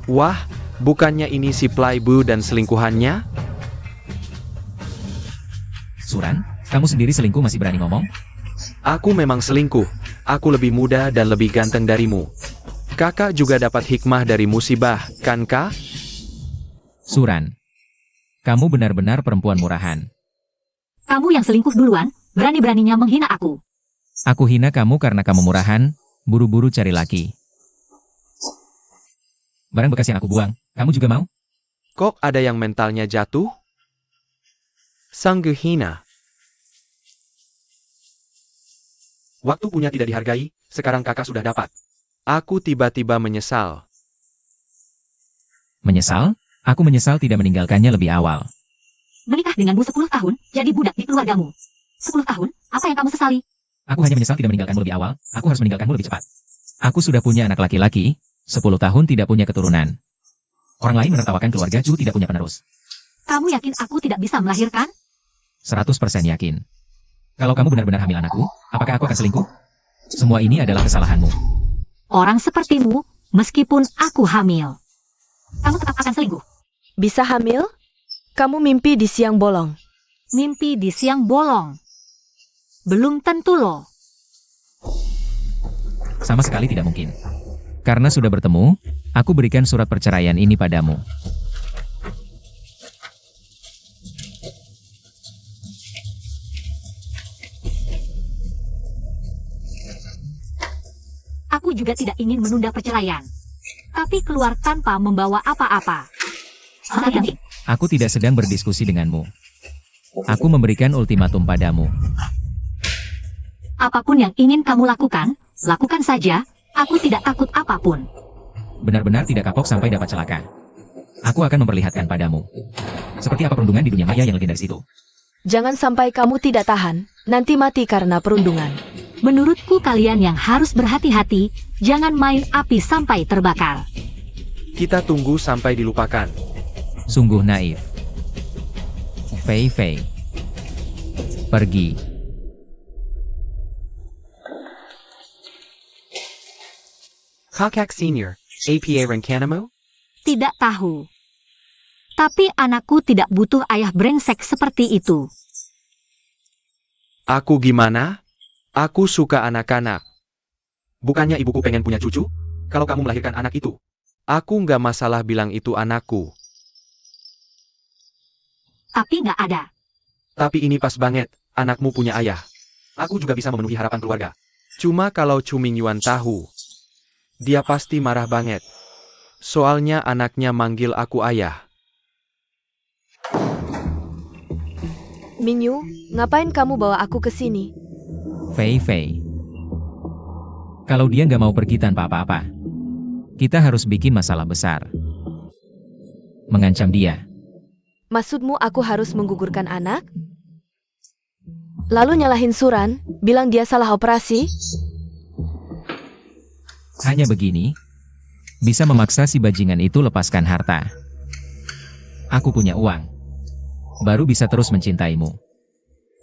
Wah, bukannya ini si playboy dan selingkuhannya? Suran, kamu sendiri selingkuh masih berani ngomong? Aku memang selingkuh. Aku lebih muda dan lebih ganteng darimu. Kakak juga dapat hikmah dari musibah, kan kak? Suran. Kamu benar-benar perempuan murahan. Kamu yang selingkuh duluan, berani-beraninya menghina aku. Aku hina kamu karena kamu murahan, buru-buru cari laki. Barang bekas yang aku buang, kamu juga mau? Kok ada yang mentalnya jatuh? Sang gehina. Waktu punya tidak dihargai, sekarang kakak sudah dapat. Aku tiba-tiba menyesal. Menyesal? Aku menyesal tidak meninggalkannya lebih awal. Menikah denganmu 10 tahun, jadi budak di keluargamu. 10 tahun, apa yang kamu sesali? Aku hanya menyesal tidak meninggalkanmu lebih awal, aku harus meninggalkanmu lebih cepat. Aku sudah punya anak laki-laki, 10 tahun tidak punya keturunan. Orang lain menertawakan keluarga Chu tidak punya penerus. Kamu yakin aku tidak bisa melahirkan? 100% yakin. Kalau kamu benar-benar hamil anakku, apakah aku akan selingkuh? Semua ini adalah kesalahanmu. Orang sepertimu, meskipun aku hamil, kamu tetap akan selingkuh. Bisa hamil? Kamu mimpi di siang bolong. Mimpi di siang bolong. Belum tentu loh. Sama sekali tidak mungkin. Karena sudah bertemu, aku berikan surat perceraian ini padamu. Aku juga tidak ingin menunda perceraian. Tapi keluar tanpa membawa apa-apa. Hati-hati. Aku tidak sedang berdiskusi denganmu. Aku memberikan ultimatum padamu. Apapun yang ingin kamu lakukan, lakukan saja. Aku tidak takut apapun. Benar-benar tidak kapok sampai dapat celaka. Aku akan memperlihatkan padamu. Seperti apa perundungan di dunia maya yang legendaris itu. Jangan sampai kamu tidak tahan, nanti mati karena perundungan. Menurutku kalian yang harus berhati-hati, jangan main api sampai terbakar. Kita tunggu sampai dilupakan. Sungguh naif. Fei Fei. Pergi. Kakak Senior, APA Renkanamo? Tidak tahu. Tapi anakku tidak butuh ayah brengsek seperti itu. Aku gimana? Aku suka anak-anak. Bukannya ibuku pengen punya cucu? Kalau kamu melahirkan anak itu, aku nggak masalah bilang itu anakku. Tapi nggak ada. Tapi ini pas banget, anakmu punya ayah. Aku juga bisa memenuhi harapan keluarga. Cuma kalau Chu Mingyuan tahu, dia pasti marah banget. Soalnya anaknya manggil aku ayah. Mingyu, ngapain kamu bawa aku ke sini? Fei Fei. Kalau dia nggak mau pergi tanpa apa-apa, kita harus bikin masalah besar. Mengancam dia. Maksudmu aku harus menggugurkan anak? Lalu nyalahin Suran, bilang dia salah operasi? Hanya begini, bisa memaksa si bajingan itu lepaskan harta. Aku punya uang. Baru bisa terus mencintaimu.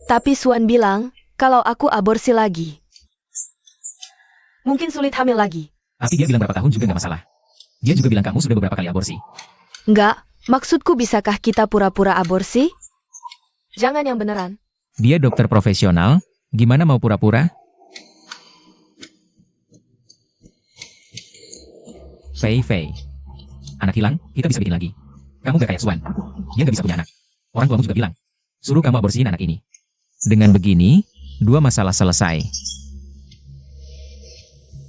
Tapi Suan bilang, kalau aku aborsi lagi, mungkin sulit hamil lagi. Tapi dia bilang berapa tahun juga nggak masalah. Dia juga bilang kamu sudah beberapa kali aborsi. Enggak, maksudku bisakah kita pura-pura aborsi? Jangan yang beneran. Dia dokter profesional, gimana mau pura-pura? Fei Fei. Anak hilang, kita bisa bikin lagi. Kamu gak kayak Suan. Dia gak bisa punya anak. Orang tuamu juga bilang, suruh kamu aborsiin anak ini. Dengan begini, dua masalah selesai.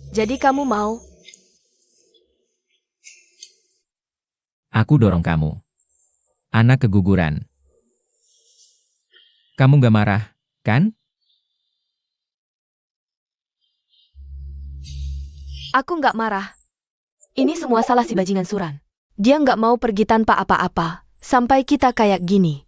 Jadi kamu mau? Aku dorong kamu. Anak keguguran. Kamu gak marah, kan? Aku nggak marah. Ini semua salah si bajingan Suran. Dia nggak mau pergi tanpa apa-apa, sampai kita kayak gini.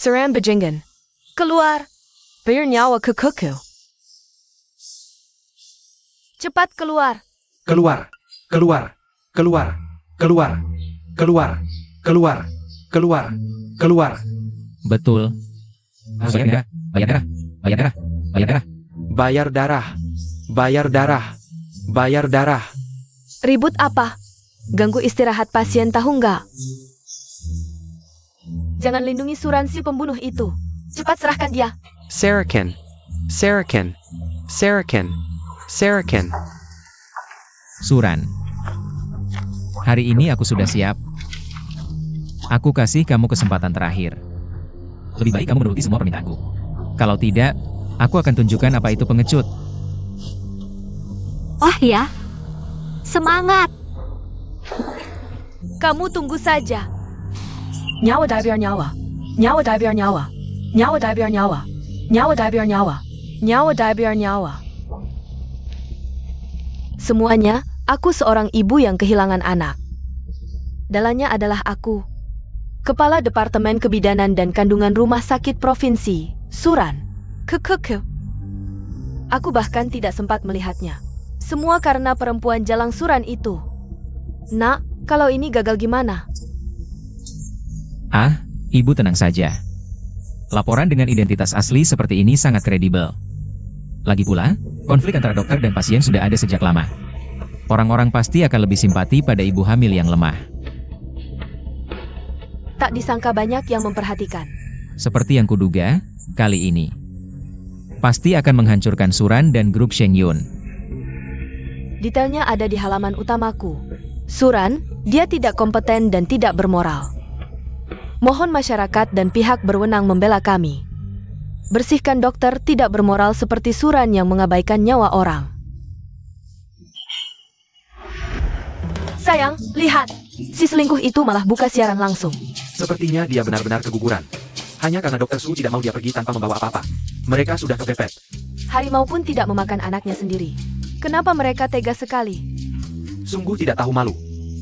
Suran bajingan. Keluar. Biar nyawa ke kuku. Cepat keluar. Keluar. Keluar. Keluar. Keluar. Keluar. Keluar. Keluar. Keluar. Betul. Bayar darah. Bayar darah. Bayar darah. Bayar darah. Bayar darah. Bayar darah. Bayar darah. Ribut apa? Ganggu istirahat pasien tahu nggak? Jangan lindungi Suran si pembunuh itu. Cepat serahkan dia. Sarakin. Sarakin. Sarakin. Sarakin. Suran. Hari ini aku sudah siap. Aku kasih kamu kesempatan terakhir. Lebih baik kamu menuruti semua permintaanku. Kalau tidak, aku akan tunjukkan apa itu pengecut. Oh ya, semangat. Kamu tunggu saja. Nyawa dai biar nyawa. Nyawa dai biar nyawa. Nyawa dai biar nyawa. Nyawa dai biar nyawa. Nyawa dai biar nyawa. Semuanya, aku seorang ibu yang kehilangan anak. Dalamnya adalah aku, Kepala Departemen Kebidanan dan Kandungan Rumah Sakit Provinsi, Suran. Aku bahkan tidak sempat melihatnya. Semua karena perempuan jalang Suran itu. Nak, kalau ini gagal gimana? Ah, ibu tenang saja. Laporan dengan identitas asli seperti ini sangat kredibel. Lagi pula, konflik antara dokter dan pasien sudah ada sejak lama. Orang-orang pasti akan lebih simpati pada ibu hamil yang lemah. Tak disangka banyak yang memperhatikan. Seperti yang kuduga, kali ini pasti akan menghancurkan Suran dan grup Sheng Yun. Detailnya ada di halaman utamaku. Suran, dia tidak kompeten dan tidak bermoral. Mohon masyarakat dan pihak berwenang membela kami. Bersihkan dokter tidak bermoral seperti Suran yang mengabaikan nyawa orang. Sayang, lihat. Si selingkuh itu malah buka siaran langsung. Sepertinya dia benar-benar keguguran. Hanya karena Dr. Su tidak mau dia pergi tanpa membawa apa-apa. Mereka sudah kepepet. Harimau pun tidak memakan anaknya sendiri. Kenapa mereka tega sekali? Sungguh tidak tahu malu.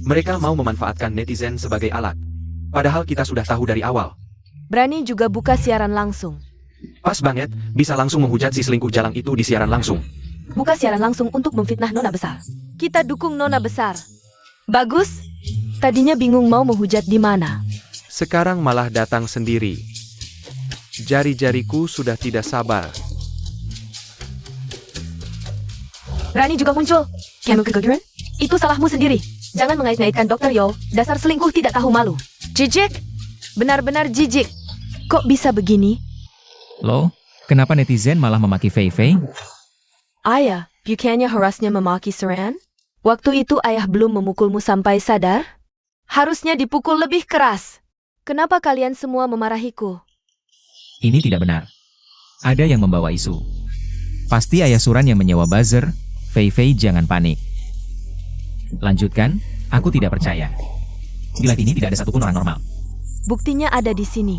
Mereka mau memanfaatkan netizen sebagai alat. Padahal kita sudah tahu dari awal. Berani juga buka siaran langsung. Pas banget, bisa langsung menghujat si selingkuh jalang itu di siaran langsung. Buka siaran langsung untuk memfitnah Nona Besar. Kita dukung Nona Besar. Bagus. Tadinya bingung mau menghujat di mana. Sekarang malah datang sendiri. Jari-jariku sudah tidak sabar. Berani juga muncul. Kamu keguguran? Itu salahmu sendiri. Jangan mengait-ngaitkan Dr. Yo. Dasar selingkuh tidak tahu malu. Jijik. Benar-benar jijik. Kok bisa begini? Loh, kenapa netizen malah memaki Fei Fei? Ayah, bukannya harusnya memaki Suran? Waktu itu ayah belum memukulmu sampai sadar? Harusnya dipukul lebih keras. Kenapa kalian semua memarahiku? Ini tidak benar. Ada yang membawa isu. Pasti ayah Suran yang menyewa buzzer. Fei Fei jangan panik. Lanjutkan, aku tidak percaya. Di live ini tidak ada satupun orang normal. Buktinya ada di sini.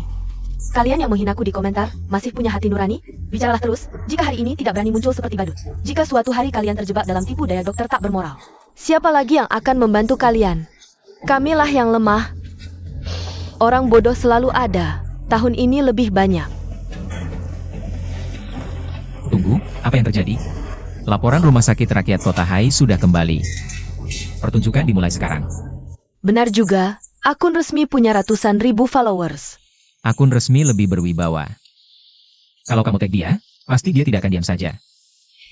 Kalian yang menghinaku di komentar, masih punya hati nurani? Bicaralah terus, jika hari ini tidak berani muncul seperti badut. Jika suatu hari kalian terjebak dalam tipu daya dokter tak bermoral. Siapa lagi yang akan membantu kalian? Kamilah yang lemah. Orang bodoh selalu ada. Tahun ini lebih banyak. Tunggu, apa yang terjadi? Laporan Rumah Sakit Rakyat Kota Hai sudah kembali. Pertunjukan dimulai sekarang. Benar juga, akun resmi punya ratusan ribu followers. Akun resmi lebih berwibawa. Kalau kamu tag dia, pasti dia tidak akan diam saja.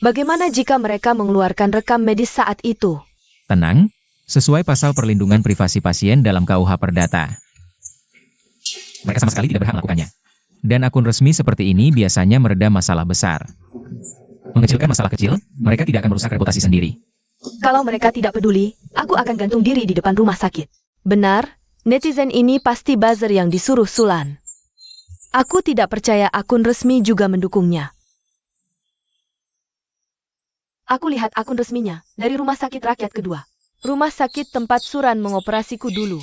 Bagaimana jika mereka mengeluarkan rekam medis saat itu? Tenang, sesuai pasal perlindungan privasi pasien dalam KUH Perdata. Mereka sama sekali tidak berhak melakukannya. Dan akun resmi seperti ini biasanya meredam masalah besar. Mengecilkan masalah kecil, mereka tidak akan merusak reputasi sendiri. Kalau mereka tidak peduli, aku akan gantung diri di depan rumah sakit. Benar, netizen ini pasti buzzer yang disuruh Sulan. Aku tidak percaya akun resmi juga mendukungnya. Aku lihat akun resminya dari Rumah Sakit Rakyat Kedua. Rumah sakit tempat Suran mengoperasiku dulu.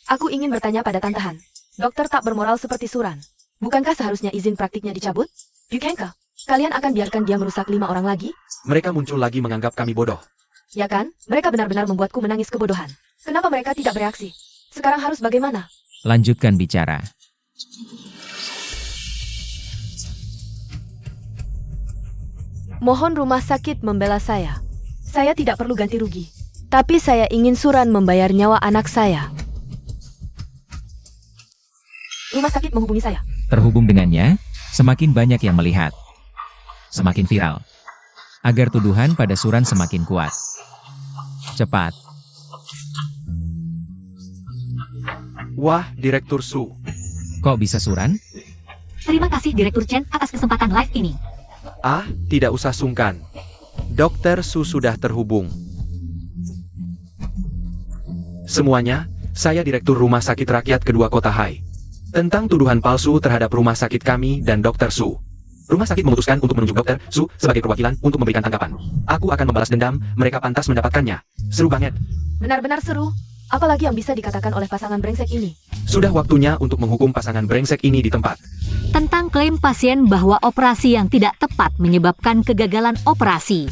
Aku ingin bertanya pada Tante Han. Dokter tak bermoral seperti Suran. Bukankah seharusnya izin praktiknya dicabut? Bukankah kalian akan biarkan dia merusak 5 orang lagi? Mereka muncul lagi menganggap kami bodoh. Ya kan? Mereka benar-benar membuatku menangis kebodohan. Kenapa mereka tidak bereaksi? Sekarang harus bagaimana? Lanjutkan bicara. Mohon rumah sakit membela saya. Saya tidak perlu ganti rugi. Tapi saya ingin Suran membayar nyawa anak saya. Rumah sakit menghubungi saya. Terhubung dengannya, semakin banyak yang melihat. Semakin viral. Agar tuduhan pada Suran semakin kuat. Cepat. Wah, Direktur Su. Kok bisa Suran? Terima kasih Direktur Chen atas kesempatan live ini. Ah, tidak usah sungkan. Dokter Su sudah terhubung. Semuanya, saya Direktur Rumah Sakit Rakyat Kedua Kota Hai. Tentang tuduhan palsu terhadap rumah sakit kami dan Dokter Su. Rumah sakit memutuskan untuk menunjuk Dokter Su sebagai perwakilan untuk memberikan tanggapan. Aku akan membalas dendam, mereka pantas mendapatkannya. Seru banget. Benar-benar seru. Apalagi yang bisa dikatakan oleh pasangan brengsek ini. Sudah waktunya untuk menghukum pasangan brengsek ini di tempat. Tentang klaim pasien bahwa operasi yang tidak tepat menyebabkan kegagalan operasi.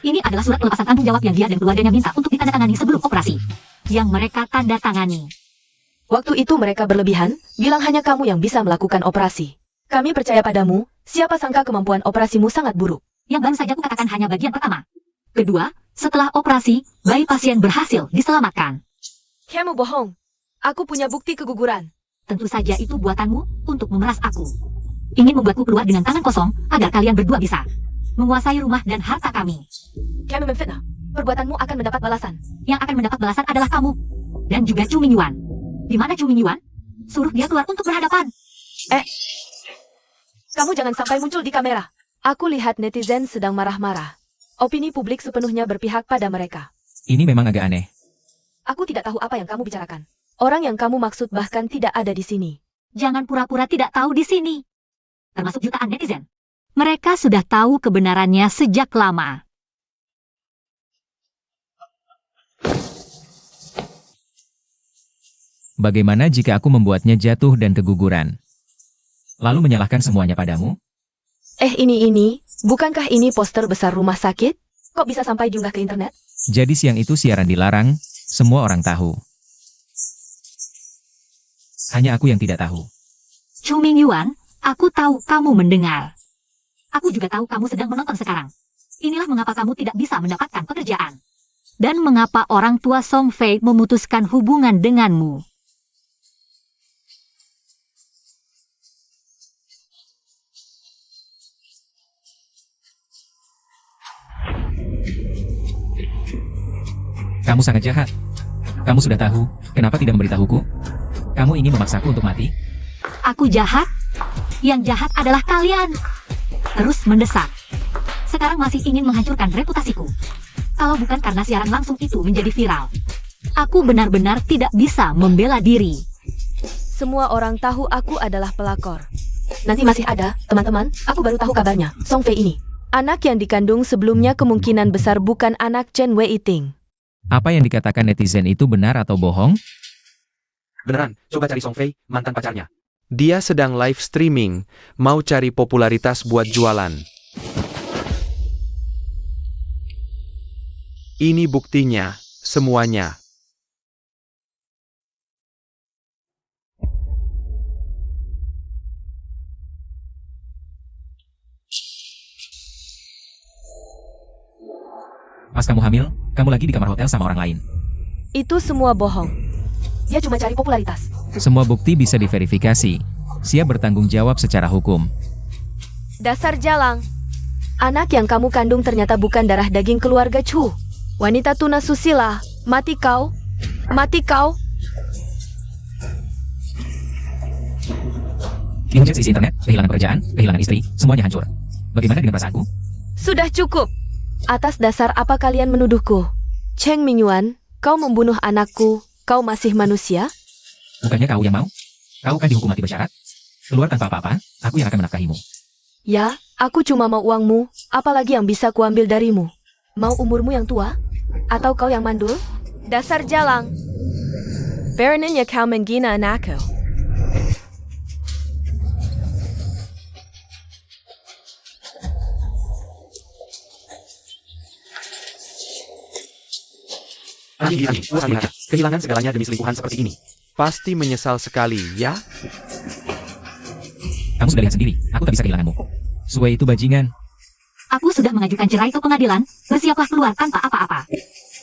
Ini adalah surat pelepasan tanggung jawab yang dia dan keluarganya minta untuk ditandatangani sebelum operasi. Yang mereka tanda tangani. Waktu itu mereka berlebihan, bilang hanya kamu yang bisa melakukan operasi. Kami percaya padamu, siapa sangka kemampuan operasimu sangat buruk. Yang baru saja kukatakan hanya bagian pertama. Kedua, setelah operasi, bayi pasien berhasil diselamatkan. Kamu bohong. Aku punya bukti keguguran. Tentu saja itu buatanmu untuk memeras aku. Ingin membuatku keluar dengan tangan kosong agar kalian berdua bisa menguasai rumah dan harta kami. Kamu memfitnah. Perbuatanmu akan mendapat balasan. Yang akan mendapat balasan adalah kamu. Dan juga Chu Mingyuan. Di mana Chu Mingyuan? Suruh dia keluar untuk berhadapan. Kamu jangan sampai muncul di kamera. Aku lihat netizen sedang marah-marah. Opini publik sepenuhnya berpihak pada mereka. Ini memang agak aneh. Aku tidak tahu apa yang kamu bicarakan. Orang yang kamu maksud bahkan tidak ada di sini. Jangan pura-pura tidak tahu di sini. Termasuk jutaan netizen. Mereka sudah tahu kebenarannya sejak lama. Bagaimana jika aku membuatnya jatuh dan keguguran? Lalu menyalahkan semuanya padamu? Ini. Bukankah ini poster besar rumah sakit? Kok bisa sampai diunggah ke internet? Jadi siang itu siaran dilarang, semua orang tahu. Hanya aku yang tidak tahu. Chu Mingyuan, aku tahu kamu mendengar. Aku juga tahu kamu sedang menonton sekarang. Inilah mengapa kamu tidak bisa mendapatkan pekerjaan. Dan mengapa orang tua Song Fei memutuskan hubungan denganmu. Kamu sangat jahat. Kamu sudah tahu, kenapa tidak memberitahuku? Kamu ingin memaksaku untuk mati? Aku jahat? Yang jahat adalah kalian. Terus mendesak. Sekarang masih ingin menghancurkan reputasiku. Kalau bukan karena siaran langsung itu menjadi viral. Aku benar-benar tidak bisa membela diri. Semua orang tahu aku adalah pelakor. Nanti masih ada, teman-teman, aku baru tahu kabarnya, Song Fei ini. Anak yang dikandung sebelumnya kemungkinan besar bukan anak Chen Wei-ting. Apa yang dikatakan netizen itu benar atau bohong? Beneran, coba cari Song Fei, mantan pacarnya. Dia sedang live streaming, mau cari popularitas buat jualan. Ini buktinya, semuanya. Pas kamu hamil, kamu lagi di kamar hotel sama orang lain. Itu semua bohong. Dia cuma cari popularitas. Semua bukti bisa diverifikasi. Siap bertanggung jawab secara hukum. Dasar jalang. Anak yang kamu kandung ternyata bukan darah daging keluarga Chu. Wanita tuna susila. Mati kau. Mati kau. Dihujat isi internet, kehilangan pekerjaan, kehilangan istri, semuanya hancur. Bagaimana dengan perasaanku? Sudah cukup. Atas dasar apa kalian menuduhku? Cheng Mingyuan, kau membunuh anakku. Kau masih manusia? Bukannya kau yang mau? Kau kan dihukum mati bersyarat? Keluar tanpa apa-apa, aku yang akan menafkahimu. Ya, aku cuma mau uangmu. Apalagi yang bisa kuambil darimu? Mau umurmu yang tua? Atau kau yang mandul? Dasar jalang. Beraninya kau menghina anakku. Anjing, puas melihatnya. Kehilangan segalanya demi selingkuhan seperti ini. Pasti menyesal sekali, ya? Kamu sudah lihat sendiri, aku tak bisa kehilanganmu. Sue itu bajingan. Aku sudah mengajukan cerai ke pengadilan. Bersiaplah keluar tanpa apa-apa.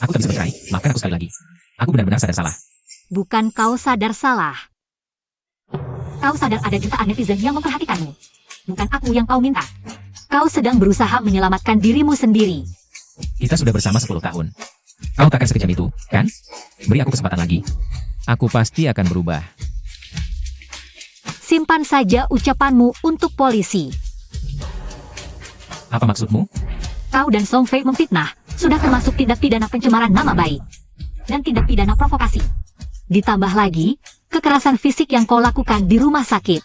Aku tak bisa bercerai. Maafkan aku sekali lagi. Aku benar-benar sadar salah. Bukan kau sadar salah. Kau sadar ada jutaan netizen yang memperhatikanmu. Bukan aku yang kau minta. Kau sedang berusaha menyelamatkan dirimu sendiri. Kita sudah bersama 10 tahun. Kau takkan sekejam itu, kan? Beri aku kesempatan lagi. Aku pasti akan berubah. Simpan saja ucapanmu untuk polisi. Apa maksudmu? Kau dan Song Fei memfitnah. Sudah termasuk tindak pidana pencemaran nama baik. Dan tindak pidana provokasi. Ditambah lagi, kekerasan fisik yang kau lakukan di rumah sakit.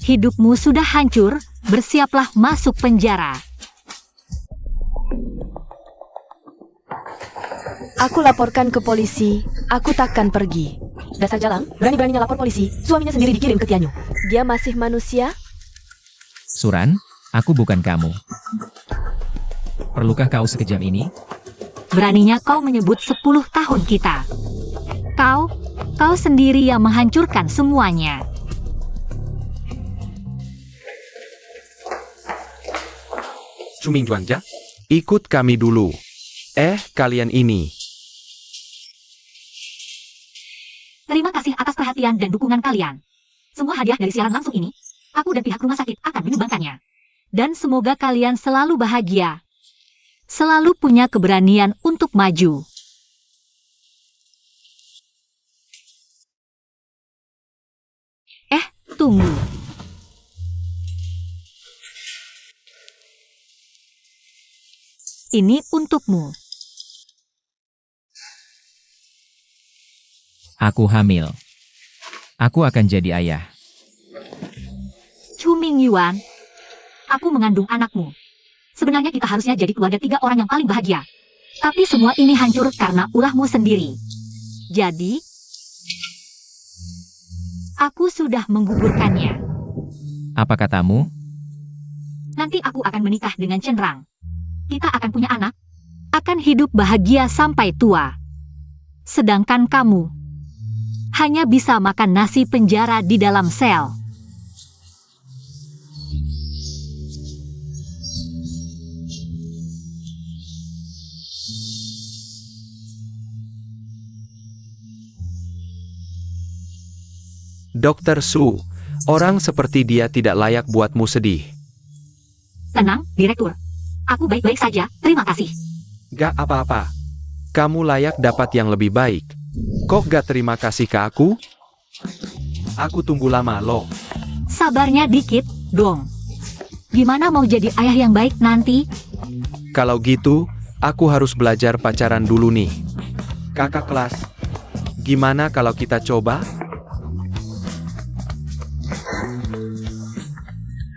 Hidupmu sudah hancur, bersiaplah masuk penjara. Aku laporkan ke polisi, aku takkan pergi. Dasar jalang, berani-beraninya lapor polisi, suaminya sendiri dikirim ke Tianyu. Dia masih manusia? Suran, aku bukan kamu. Perlukah kau sekejam ini? Beraninya kau menyebut 10 tahun kita. Kau sendiri yang menghancurkan semuanya. Chuming Juanja, ikut kami dulu. Kalian ini. Terima kasih atas perhatian dan dukungan kalian. Semua hadiah dari siaran langsung ini, aku dan pihak rumah sakit akan menyumbangkannya. Dan semoga kalian selalu bahagia. Selalu punya keberanian untuk maju. Tunggu. Ini untukmu. Aku hamil. Aku akan jadi ayah. Chuming Yuan, aku mengandung anakmu. Sebenarnya kita harusnya jadi keluarga 3 orang yang paling bahagia. Tapi semua ini hancur karena ulahmu sendiri. Jadi, aku sudah menggugurkannya. Apa katamu? Nanti aku akan menikah dengan Chen Rang. Kita akan punya anak, akan hidup bahagia sampai tua. Sedangkan kamu hanya bisa makan nasi penjara di dalam sel. Dokter Su, orang seperti dia tidak layak buatmu sedih. Tenang, Direktur. Aku baik-baik saja, terima kasih. Gak apa-apa. Kamu layak dapat yang lebih baik. Kok gak terima kasih ke aku? Aku tunggu lama loh. Sabarnya dikit, dong. Gimana mau jadi ayah yang baik nanti? Kalau gitu, aku harus belajar pacaran dulu nih. Kakak kelas, gimana kalau kita coba?